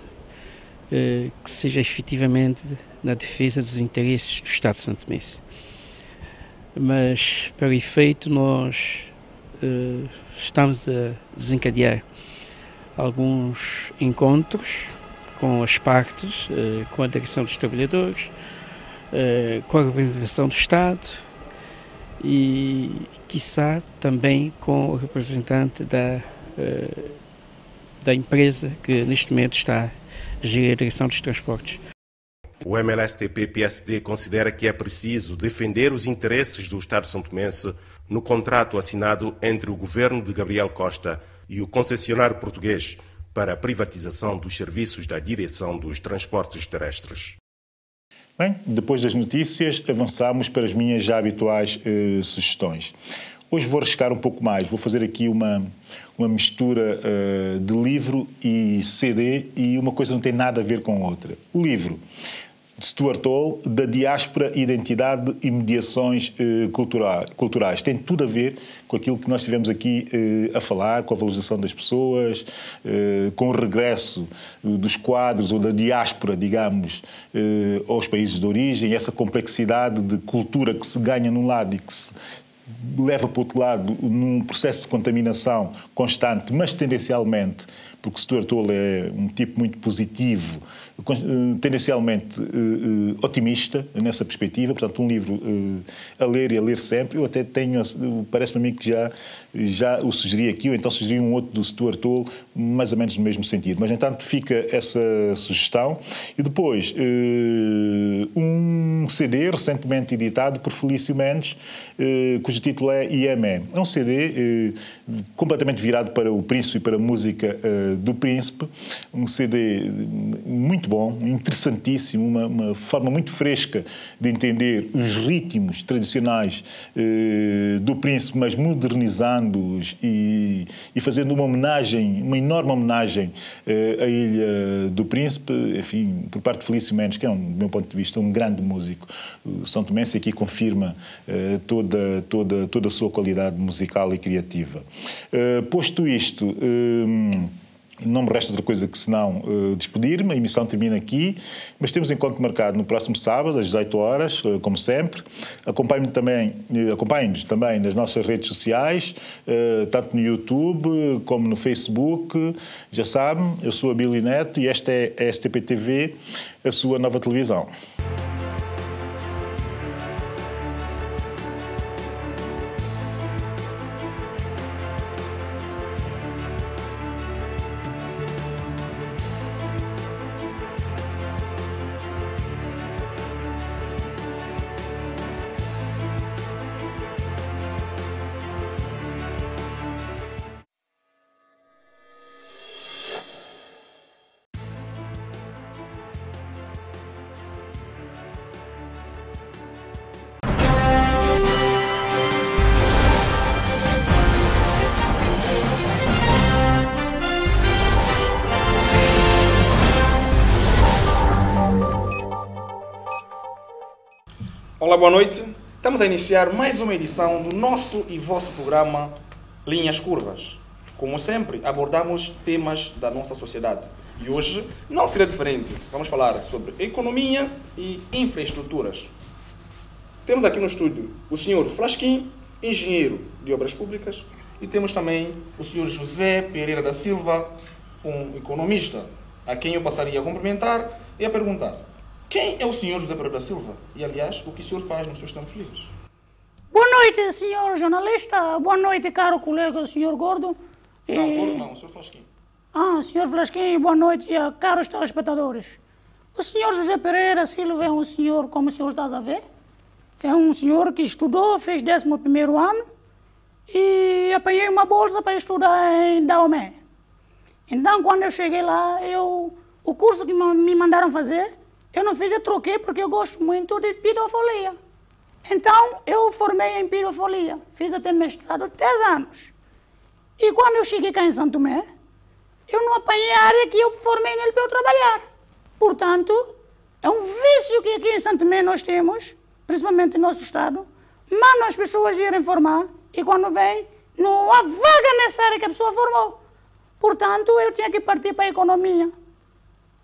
que seja efetivamente na defesa dos interesses do Estado santomense. Mas, para o efeito, nós estamos a desencadear alguns encontros com as partes, com a direção dos trabalhadores, com a representação do Estado e, quiçá, também com o representante da empresa que neste momento está a gerir a direção dos transportes. O MLSTP-PSD considera que é preciso defender os interesses do Estado santomense no contrato assinado entre o governo de Gabriel Costa e o concessionário português para a privatização dos serviços da direção dos transportes terrestres. Bem, depois das notícias, avançamos para as minhas já habituais sugestões. Hoje vou arriscar um pouco mais, vou fazer aqui uma mistura de livro e CD, e uma coisa não tem nada a ver com a outra. O livro de Stuart Hall, Da Diáspora, Identidade e Mediações Culturais. Tem tudo a ver com aquilo que nós tivemos aqui a falar, com a valorização das pessoas, com o regresso dos quadros ou da diáspora, digamos, aos países de origem, essa complexidade de cultura que se ganha num lado e que se leva para o outro lado num processo de contaminação constante, mas tendencialmente, porque Stuart Hall é um tipo muito positivo, tendencialmente otimista nessa perspectiva, portanto um livro a ler e a ler sempre. Eu até tenho, parece-me a mim que já o sugeri aqui, ou então sugeri um outro do Stuart Hall, mais ou menos no mesmo sentido, mas entanto fica essa sugestão. E depois um CD recentemente editado por Felício Mendes, cujo título é IME. É um CD completamente virado para o Príncipe e para a música do Príncipe, um CD muito bom, interessantíssimo, uma forma muito fresca de entender os ritmos tradicionais do Príncipe, mas modernizando-os e fazendo uma homenagem, uma enorme homenagem à Ilha do Príncipe, enfim, por parte de Felício Mendes, que é, do meu ponto de vista, um grande músico. São Tomense aqui confirma toda a sua qualidade musical e criativa. Posto isto, não me resta outra coisa que senão despedir-me. A emissão termina aqui, mas temos encontro marcado no próximo sábado, às 18 horas, como sempre. Acompanhem-nos também nas nossas redes sociais, tanto no YouTube como no Facebook. Já sabem, eu sou a Billy Neto e esta é a STP TV, a sua nova televisão. Olá, boa noite. Estamos a iniciar mais uma edição do nosso e vosso programa Linhas Curvas. Como sempre, abordamos temas da nossa sociedade. E hoje não será diferente. Vamos falar sobre economia e infraestruturas. Temos aqui no estúdio o Sr. Flasquim, engenheiro de obras públicas, e temos também o Sr. José Pereira da Silva, um economista, a quem eu passaria a cumprimentar e a perguntar: quem é o Sr. José Pereira da Silva? E, aliás, o que o senhor faz nos seus tempos livres? Boa noite, senhor jornalista. Boa noite, caro colega, senhor Gordo. Não, Gordo não, o senhor Flasquim. Senhor Flasquim, boa noite, caros telespectadores. O senhor José Pereira Silva é um senhor, como o senhor está a ver, é um senhor que estudou, fez 11º ano e apanhei uma bolsa para estudar em Daomé. Então, quando eu cheguei lá, o curso que me mandaram fazer, eu não fiz, eu troquei porque eu gosto muito de pedofilia. Então, eu formei em pedofilia. Fiz até mestrado 10 anos. E quando eu cheguei cá em Santo Tomé, eu não apanhei a área que eu formei nele para eu trabalhar. Portanto, é um vício que aqui em Santo Tomé nós temos, principalmente no nosso estado, mandam as pessoas irem formar e quando vem, não há vaga nessa área que a pessoa formou. Portanto, eu tinha que partir para a economia.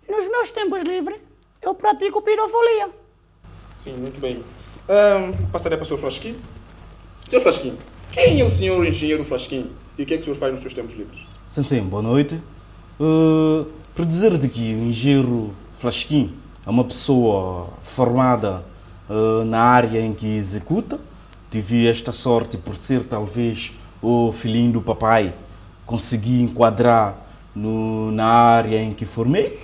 Nos meus tempos livres, eu pratico pedofilia. Sim, muito bem. Passaria para o Sr. Flasquim. Sr. Flasquim, quem é o senhor engenheiro Flasquim e o que é que o senhor faz nos seus tempos livres? Sim, boa noite. Para dizer de que o engenheiro Flasquim é uma pessoa formada na área em que executa. Tive esta sorte por ser talvez o filhinho do papai, consegui enquadrar na área em que formei.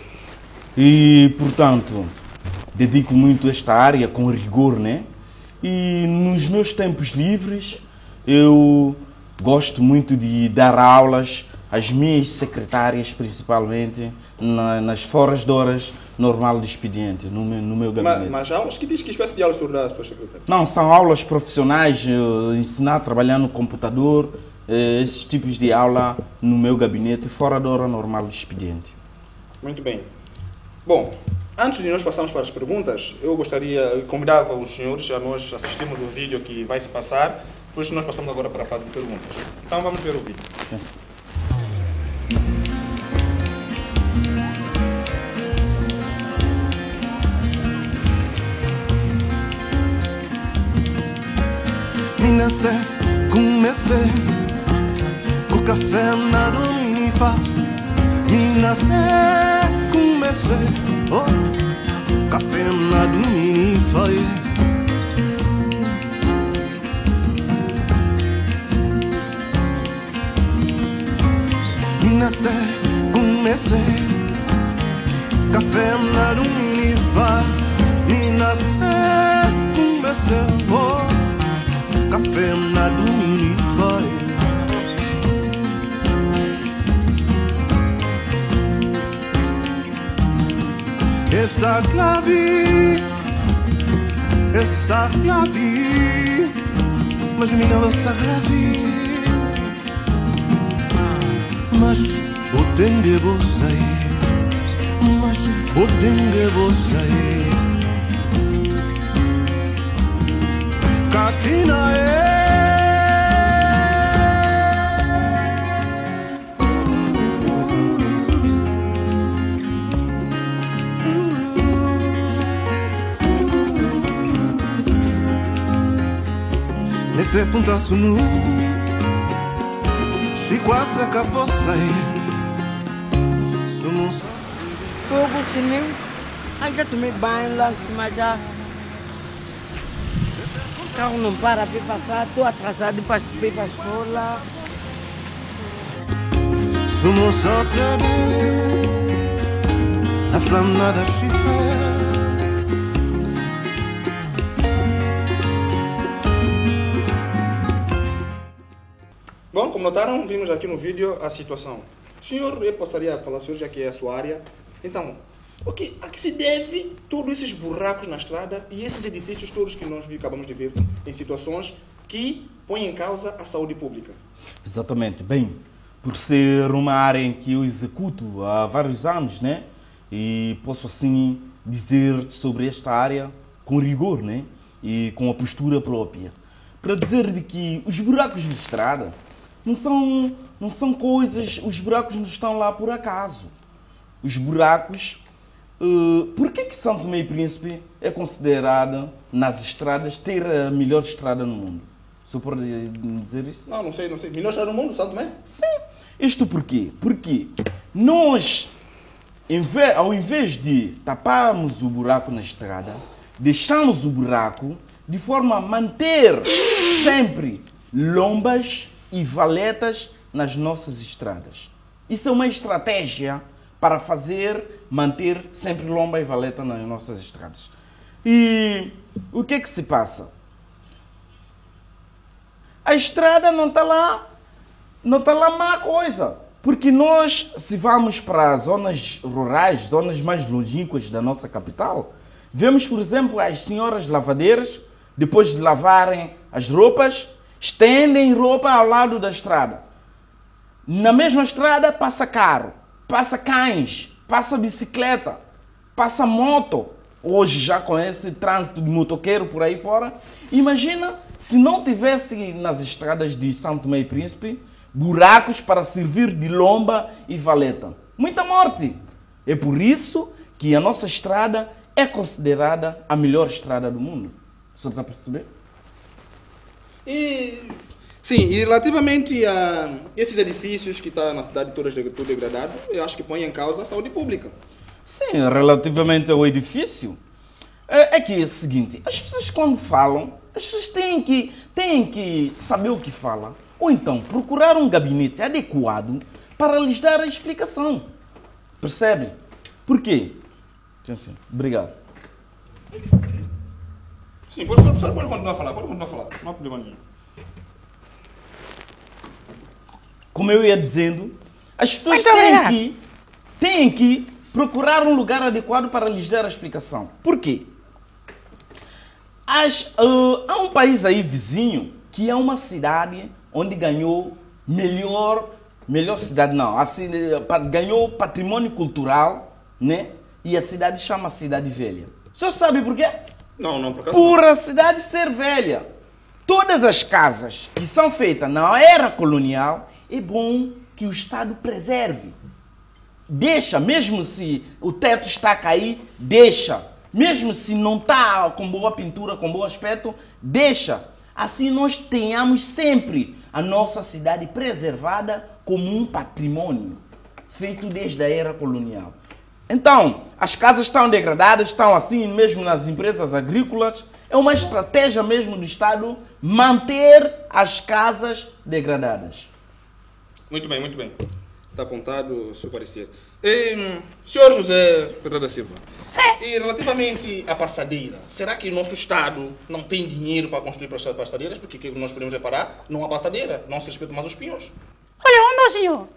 E, portanto, dedico muito a esta área com rigor, né? E nos meus tempos livres, eu gosto muito de dar aulas às minhas secretárias, principalmente, nas foras de horas, normal de expediente no meu gabinete. Mas aulas? Que espécie de aulas o senhor dá à sua secretária? Não, são aulas profissionais, ensinar a trabalhar no computador, esses tipos de aula no meu gabinete, fora da hora normal de expediente. Muito bem. Bom, antes de nós passarmos para as perguntas, eu convidava os senhores a nós assistirmos o vídeo que vai se passar, depois nós passamos agora para a fase de perguntas. Então vamos ver o vídeo. Sim. Comecei com café na Dominifa. Comecei, oh, café na Dominifa. Comecei, café na Dominifa. Comecei, oh, café na Dominifa. Essa clave, mas minha vossa clave, mas o dengue você, mas o dengue você, Catina é. Nesse punta sunu, chiquaça capoçai, sumo fogo chinês, aí já tomei banho lá em cima já. O carro não para para passar, estou atrasado para ir para a escola. Sumo só saber, a flama nada chifre. Bom, como notaram, vimos aqui no vídeo a situação. O senhor, eu passaria a falar, senhor, já que é a sua área. Então, a que se deve todos esses buracos na estrada e esses edifícios todos que nós acabamos de ver em situações que põem em causa a saúde pública? Exatamente. Bem, por ser uma área em que eu executo há vários anos, né? E posso assim dizer sobre esta área com rigor, né? E com a postura própria. Para dizer de que os buracos na estrada não são coisas, os buracos não estão lá por acaso. Os buracos, por que São Tomé e Príncipe é considerada nas estradas ter a melhor estrada no mundo? Só pode dizer isso? Não sei. Melhor estrada no mundo, São Tomé? Sim. Isto por quê? Porque nós, ao invés de taparmos o buraco na estrada, deixamos o buraco de forma a manter sempre lombas e valetas nas nossas estradas. Isso é uma estratégia para manter sempre lomba e valeta nas nossas estradas. E o que é que se passa? A estrada não está lá má coisa. Porque nós, se vamos para zonas rurais, zonas mais longínquas da nossa capital, vemos, por exemplo, as senhoras lavadeiras, depois de lavarem as roupas, estendem roupa ao lado da estrada. Na mesma estrada passa carro, passa cães, passa bicicleta, passa moto. Hoje já com esse trânsito de motoqueiro por aí fora. Imagina se não tivesse nas estradas de São Tomé e Príncipe buracos para servir de lomba e valeta. Muita morte. É por isso que a nossa estrada é considerada a melhor estrada do mundo. O senhor está a perceber? Sim, e relativamente a esses edifícios que estão na cidade todas tudo degradado, eu acho que põe em causa a saúde pública. Sim, relativamente ao edifício, é que é o seguinte, as pessoas quando falam, as pessoas têm que saber o que falam, ou então procurar um gabinete adequado para lhes dar a explicação. Percebe? Por quê? Sim. Obrigado. Sim, pode continuar a falar, não há problema nenhum. Como eu ia dizendo, as pessoas têm que procurar um lugar adequado para lhes dar a explicação. Por quê? Há um país aí vizinho que é uma cidade onde ganhou melhor cidade não, assim, ganhou patrimônio cultural, né? E a cidade chama Cidade Velha. O senhor sabe por quê? Não, por acaso Por a cidade ser velha. Todas as casas que são feitas na era colonial, é bom que o Estado preserve. Deixa, mesmo se o teto está a cair, deixa. Mesmo se não está com boa pintura, com bom aspecto, deixa. Assim nós tenhamos sempre a nossa cidade preservada como um patrimônio feito desde a era colonial. Então, as casas estão degradadas, estão assim mesmo nas empresas agrícolas. É uma estratégia mesmo do Estado manter as casas degradadas. Muito bem. Está apontado o seu parecer. Senhor José Pedro da Silva, sim. E relativamente à passadeira, será que o nosso Estado não tem dinheiro para construir passadeiras? Porque que nós podemos reparar, não há passadeira, não se respeita mais os peões. Olha, meu senhor,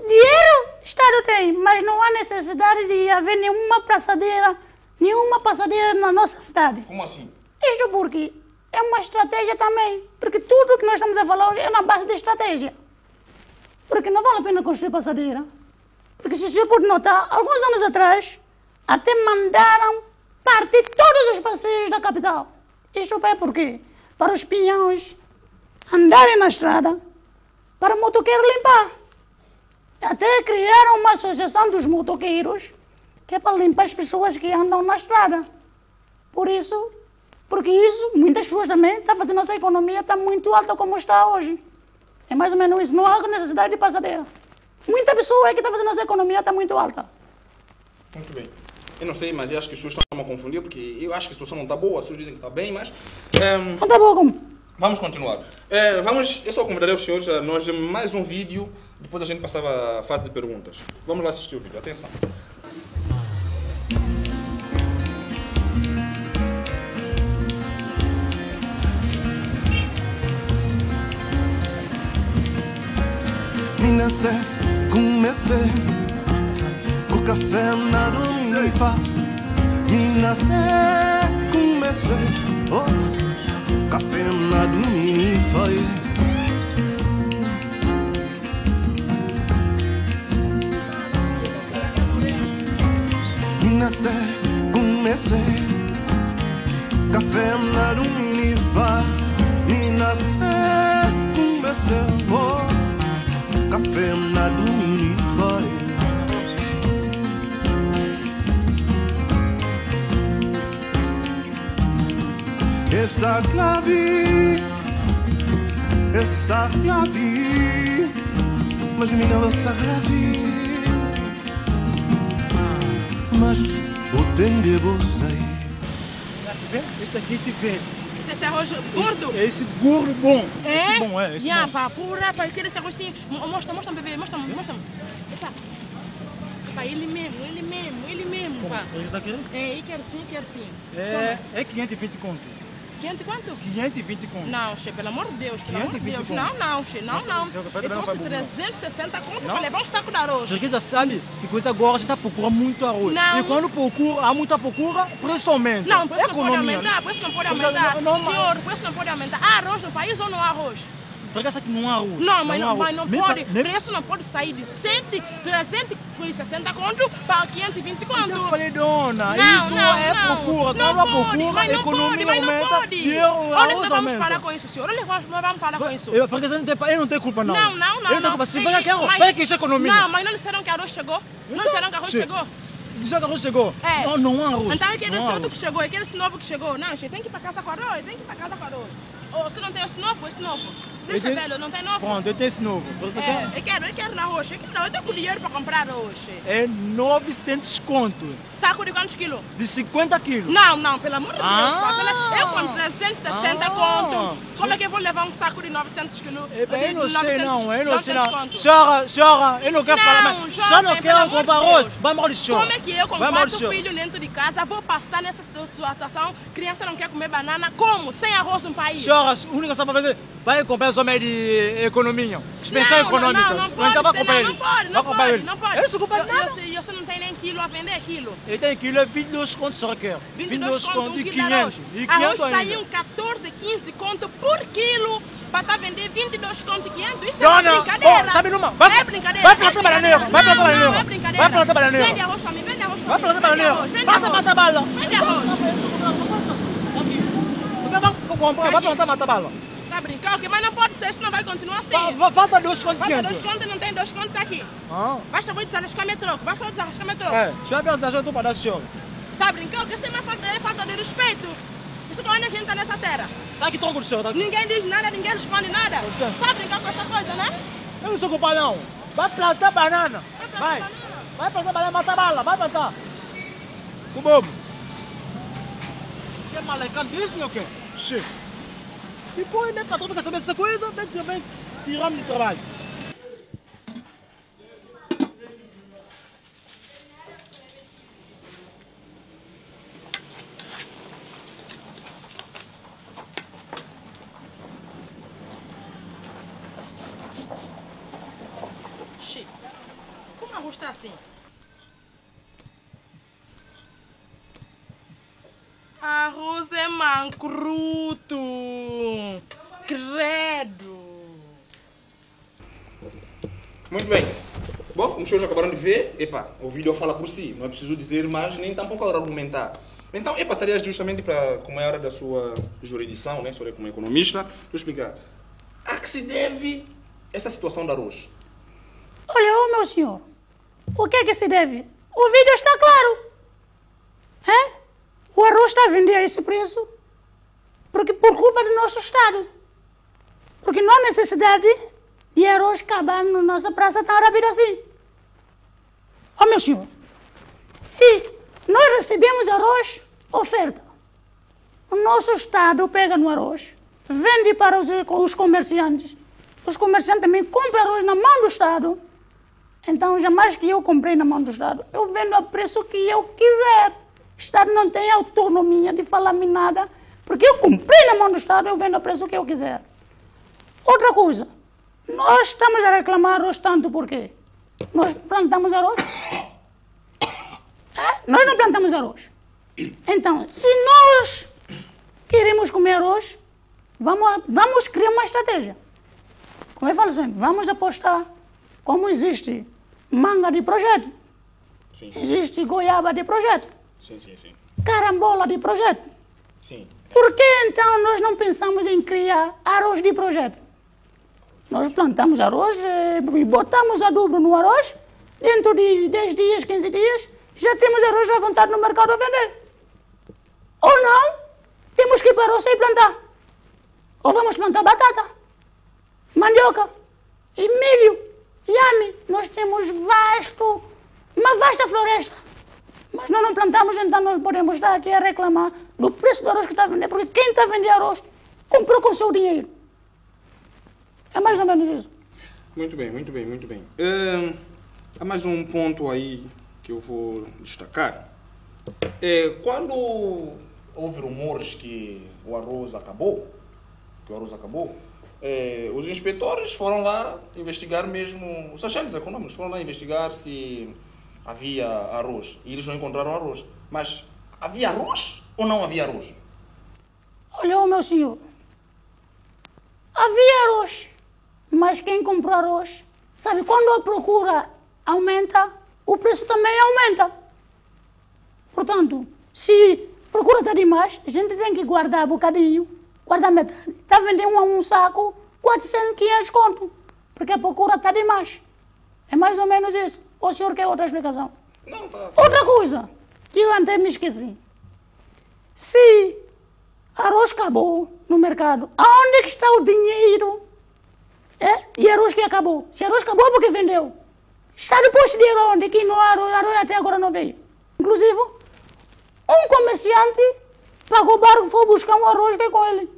dinheiro o Estado tem, mas não há necessidade de haver nenhuma passadeira na nossa cidade. Como assim? Isto porque é uma estratégia também, porque tudo que nós estamos a falar hoje é na base da estratégia. Porque não vale a pena construir passadeira. Porque se o senhor pode notar, alguns anos atrás, até mandaram partir todos os passeios da capital. Isto é por quê? Para os peões andarem na estrada, para o motoqueiro limpar. Até criaram uma associação dos motoqueiros, que é para limpar as pessoas que andam na estrada. Porque isso, muitas pessoas também, está fazendo a nossa economia está muito alta como está hoje. É mais ou menos isso, não há necessidade de passadeira. Muita pessoa que está fazendo a nossa economia está muito alta. Muito bem. Eu não sei, mas eu acho que as pessoas estão a confundir, porque eu acho que a situação não está boa, as pessoas dizem que está bem, mas... Não está boa como? Vamos continuar. Eu só convidarei os senhores a nós mais um vídeo, depois a gente passava a fase de perguntas. Vamos lá assistir o vídeo, atenção. Minase, comecei o café na dominifa. Minase, comecei o café na dominifa. Minase, comecei café na dominifa. Minase, comecei café na dominifa. Essa clave, mas mina essa clave, mas o tende você. Esse aqui se vê. Esse arroz gordo? Esse gordo bom. É? Esse bom, é. Esse bom. Pá, porra, pá, eu quero esse arroz assim. Mostra, bebê, mostra. Epa. Pá, ele mesmo, pá. Esse daqui? É, eu quero sim. É 520 conto. 500 quanto? 520 conto. Não, che, pelo amor de Deus, conto. Não, che, não. Eu trouxe 360 conto para levar um saco de arroz. Freguesa sabe que coisa agora a gente procura muito arroz. Não. E quando há muita procura, preço aumenta. Não, preço não pode aumentar, preço não pode aumentar. Senhor, preço não pode aumentar. Há arroz no país ou não há arroz? Freguesa que não há arroz. Não, mas não pode. Preço não pode sair de 360 conto para 520 conto. Eu falei, dona, isso é procura. Quando há procura, a economia aumenta e o arroz Onde nós vamos parar com isso, senhor? Onde nós vamos parar com isso? Freguesa ele não tem culpa, não. Não. Ele não tem culpa. Se vai que arroz, vai que isso é economia. Não, mas não disseram que arroz chegou? Não disseram que arroz chegou? Disseram que arroz chegou? É. Não há arroz. Então aquele outro que chegou, aquele novo que chegou. Não, tem que ir para casa com arroz, Ou se não tem esse novo. Deixa velho, não tem novo. Pronto, eu tenho esse novo. Eu quero na roxa. Eu tenho dinheiro para comprar arroz. É 900 conto. Saco de quantos quilos? De 50 quilos. Não, pelo amor de Deus. Eu com 360 conto. Como é que eu vou levar um saco de 900 quilos? Eu não sei não. Senhora, eu não quero falar mais. Só não quero comprar arroz. Vai mal de senhora. Como é que eu com 4 filhos dentro de casa vou passar nessa situação? Criança não quer comer banana. Como? Sem arroz no país. Senhora, a única coisa para fazer, vai comprar homem de economia. Suspensão econômica. Não pode. Então vai comprar ele. Não pode. Ele se culpa de nada. Você não tem nem quilo a vender aquilo. Ele tem quilo, é 22 contos só quer. 22 contos, e 1 500. quilo de arroz saiu 14, 15 contos por quilo para estar vendendo 22 contos e 500. Isso é uma brincadeira. Sabe numa? É brincadeira. Vai plantar bananeira. Vai plantar bananeira. Não é brincadeira. Vai plantar bananeira. Vende arroz para mim, vende arroz para mim. Vai plantar bananeira. Mata bala. Vende arroz. Vai plantar mata bala. Tá brincando? Mas não pode ser, senão vai continuar assim. Falta 2 contos e 500. Falta 2 contos, não tem 2 contos aqui. Basta vou desarrascar meu troco. Basta vou desarrascar meu troco. Espera que eu estou para dar senhor. Tá brincando? Isso é uma falta de respeito. Isso que onde a gente está nessa terra. Tá aqui tronco do senhor. Ninguém diz nada, ninguém responde nada. Tá brincando com essa coisa, né? Eu não sou culpado não. Vai plantar banana. Vai plantar banana, mata bala. Vai plantar. Tu bobo. Quer malecando isso, ou quê? Che. Depois, nem patrão quer saber essa coisa, vem tirar-me do trabalho. Che, como a arroz está assim? Arroz é mancruto. Credo. Muito bem. Bom, como os senhores acabaram de ver, o vídeo fala por si. Não é preciso dizer mais, nem tampouco argumentar. Então, passaria justamente para, como é a área da sua jurisdição, né, senhora como economista, para explicar. A que se deve essa situação do arroz? Olha, meu senhor, o que é que se deve? O vídeo está claro. O arroz está a vender a esse preço porque por culpa do nosso Estado. Porque não há necessidade de arroz acabar na nossa praça tão rápido assim. Meu senhor, se nós recebemos arroz, oferta. O nosso Estado pega no arroz, vende para os comerciantes. Os comerciantes também compram arroz na mão do Estado. Então, jamais que eu comprei na mão do Estado, eu vendo a preço que eu quiser. O Estado não tem autonomia de falar-me nada, porque eu comprei na mão do Estado, eu vendo a preço que eu quiser. Outra coisa, nós estamos a reclamar arroz tanto por quê? Nós plantamos arroz? Nós não plantamos arroz. Então, se nós queremos comer arroz, vamos criar uma estratégia. Como eu falo sempre, vamos apostar como existe manga de projeto, Sim. existe goiaba de projeto, Sim. carambola de projeto. Sim. Por que então nós não pensamos em criar arroz de projeto? Nós plantamos arroz e botamos adubo no arroz, dentro de 10 dias, 15 dias, já temos arroz à vontade no mercado a vender. Ou não, temos que ir para a roça e plantar. Ou vamos plantar batata, mandioca, e milho, inhame. Nós temos uma vasta floresta. Mas nós não plantamos, então nós podemos estar aqui a reclamar do preço do arroz que está a vender, porque quem está a vender arroz comprou com o seu dinheiro. É mais ou menos isso. Muito bem. Há mais um ponto aí que eu vou destacar. Quando houve rumores que o arroz acabou, os inspetores foram lá investigar mesmo, os agentes econômicos foram lá investigar se havia arroz. E eles não encontraram arroz. Mas havia arroz ou não havia arroz? Olha, meu senhor, havia arroz, mas quem comprou arroz, sabe, quando a procura aumenta, o preço também aumenta. Portanto, se a procura está demais, a gente tem que guardar um bocadinho, guardar metade. Está vendendo um saco, 400, 500 conto, porque a procura está demais. É mais ou menos isso. Ou o senhor quer outra explicação? Não, tá. Outra coisa, que eu até me esqueci. Se arroz acabou no mercado, aonde que está o dinheiro? E arroz que acabou? Se arroz acabou, porque vendeu? Está depois de dinheiro onde? Que não arroz até agora não veio. Inclusive, um comerciante pagou o barco, foi buscar um arroz e veio com ele.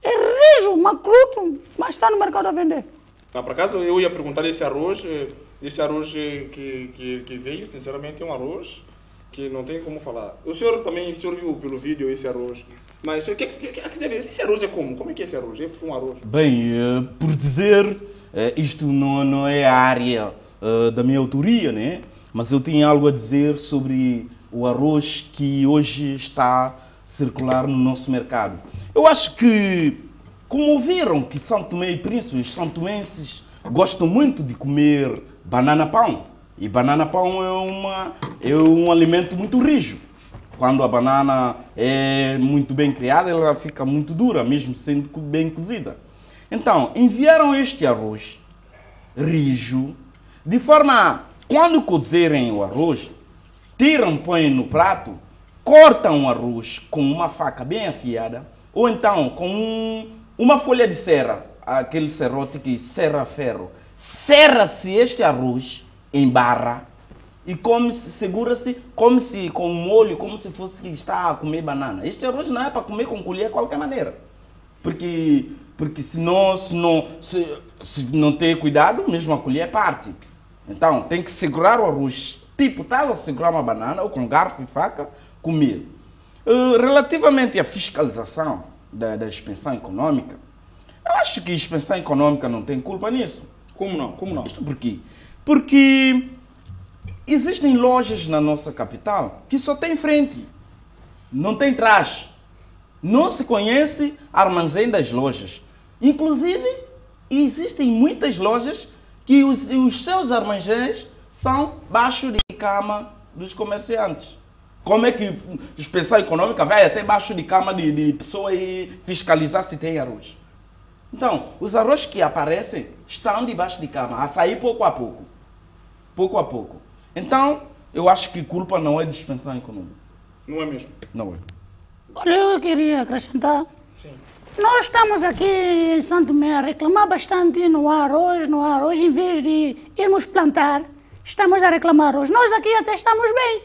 É rijo, macruto, mas está no mercado a vender. Por acaso, eu ia perguntar esse arroz que veio, sinceramente, é um arroz que não tem como falar. O senhor viu pelo vídeo esse arroz, mas o que se deve? Esse arroz é como? Como é que é esse arroz? É um arroz? Bem, por dizer, isto não é a área da minha autoria, né? Mas eu tinha algo a dizer sobre o arroz que hoje está a circular no nosso mercado. Eu acho que, como viram que São Tomé e Príncipe, os santomenses gostam muito de comer banana-pão. E banana-pão é um alimento muito rijo. Quando a banana é muito bem criada, ela fica muito dura, mesmo sendo bem cozida. Então, enviaram este arroz rijo, de forma a, quando cozerem o arroz, tiram, põem no prato, cortam o arroz com uma faca bem afiada, ou então com uma folha de serra, aquele serrote que serra ferro. Serra-se este arroz em barra e segura-se, come-se com molho, como se fosse que está a comer banana. Este arroz não é para comer com colher de qualquer maneira. Porque se não ter cuidado, mesmo a colher parte. Então, tem que segurar o arroz. Tipo, estás a segurar uma banana, ou com garfo e faca, comer. Relativamente à fiscalização da expansão econômica, eu acho que a expansão econômica não tem culpa nisso. Como não? Como não? Isto por quê? Porque existem lojas na nossa capital que só tem frente, não tem trás. Não se conhece armazém das lojas. Inclusive, existem muitas lojas que os seus armazéns são baixo de cama dos comerciantes. Como é que a inspeção econômica vai até baixo de cama de pessoa e fiscalizar se tem arroz? Então, os arroz que aparecem estão debaixo de cama, a sair pouco a pouco. Pouco a pouco. Então, eu acho que culpa não é de expansão econômica. Não é mesmo? Não é. Olha, eu queria acrescentar. Sim. Nós estamos aqui em Santo Tomé a reclamar bastante no arroz, em vez de irmos plantar, estamos a reclamar arroz. Nós aqui até estamos bem.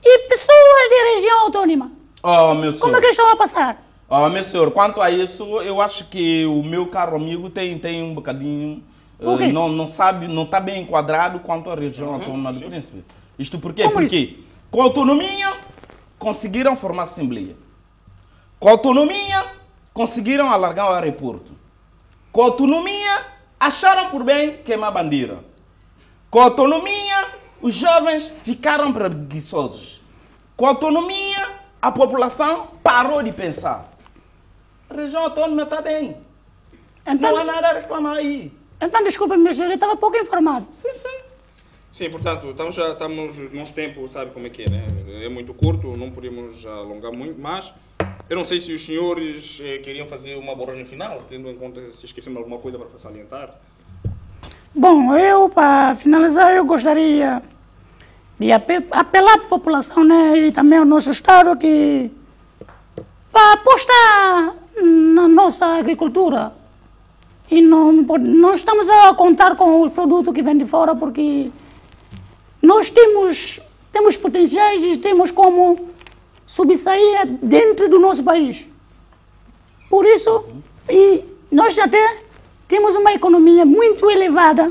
E pessoas de região autônoma. Oh, meu senhor. Como é que estão a passar? Oh, meu senhor, quanto a isso, eu acho que o meu caro amigo tem um bocadinho... não está bem enquadrado quanto à região autônoma do Príncipe. Isto por quê? Porque com autonomia conseguiram formar assembleia. Com autonomia conseguiram alargar o aeroporto. Com autonomia acharam por bem queimar bandeira. Com autonomia os jovens ficaram preguiçosos. Com autonomia a população parou de pensar. A região autônoma está bem. Então, não há nada a reclamar aí. Então, desculpa, meu senhor, eu estava pouco informado. Sim, sim. Sim, portanto, estamos nosso tempo, sabe como é que é, né? É muito curto, não podemos alongar muito, mas eu não sei se os senhores queriam fazer uma abordagem final, tendo em conta se esquecemos de alguma coisa para salientar. Bom, eu, para finalizar, eu gostaria de apelar à população, né, e também ao nosso Estado, que para apostar na nossa agricultura. E não estamos a contar com os produtos que vêm de fora, porque nós temos potenciais e temos como subsair dentro do nosso país. Por isso, e nós até temos uma economia muito elevada.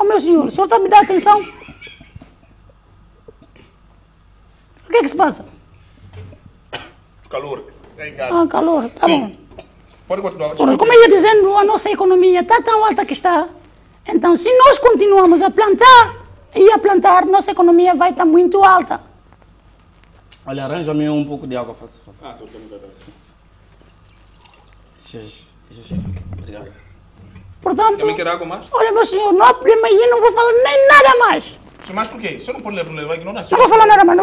Oh, meu senhor, o senhor está me dando atenção? O que é que se passa? Calor. Calor, tá bom. Pode continuar. Como eu ia dizendo, a nossa economia está tão alta que está. Então, se nós continuamos a plantar, nossa economia vai estar muito alta. Olha, arranja-me um pouco de água, faça favor. Só estou me Obrigado. Portanto, também quer água mais? Olha, meu senhor, não há problema aí, não vou falar nem nada mais. Mas por quê? O senhor não pode levar ignorância? Não vou falar nada mais, O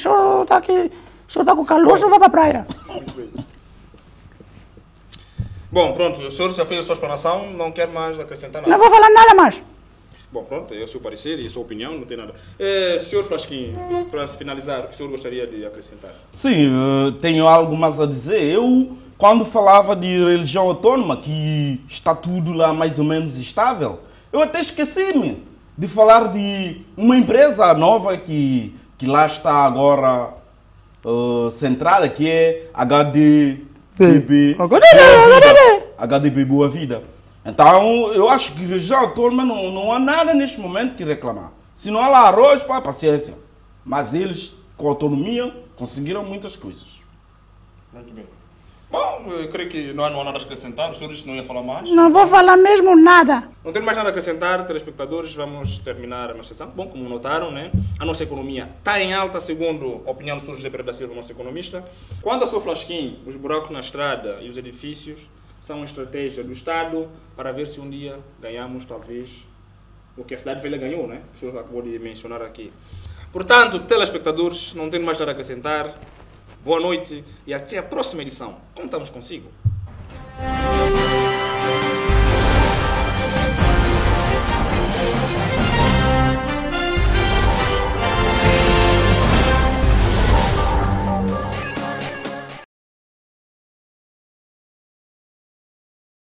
senhor está aqui, o senhor está com calor, o senhor vai para a praia. Bom, pronto, o senhor já fez a sua explanação, não quer mais acrescentar nada. Não vou falar nada mais. Bom, pronto, é o seu parecer e a sua opinião, não tem nada. Senhor Flasquinho, para finalizar, o que o senhor gostaria de acrescentar? Sim, tenho algo mais a dizer. Eu, quando falava de religião autônoma, que está tudo lá mais ou menos estável, eu até esqueci-me de falar de uma empresa nova que lá está agora centrada, que é HDB Boa Vida. Então, eu acho que região autônoma não há nada neste momento que reclamar. Se não há lá arroz, pá, paciência. Mas eles, com autonomia, conseguiram muitas coisas. Muito bem. Bom, eu creio que não há nada a acrescentar. O senhor disse que não ia falar mais. Não vou falar mesmo nada. Não tenho mais nada a acrescentar, telespectadores. Vamos terminar a nossa sessão. Bom, como notaram, né? A nossa economia está em alta, segundo a opinião do Sr. José Pereira da Silva, nosso economista. Quando a sua flasquinha, os buracos na estrada e os edifícios são uma estratégia do Estado para ver se um dia ganhamos, talvez, o que a cidade velha ganhou, né? O senhor acabou de mencionar aqui. Portanto, telespectadores, não tenho mais nada a acrescentar. Boa noite e até a próxima edição. Contamos consigo.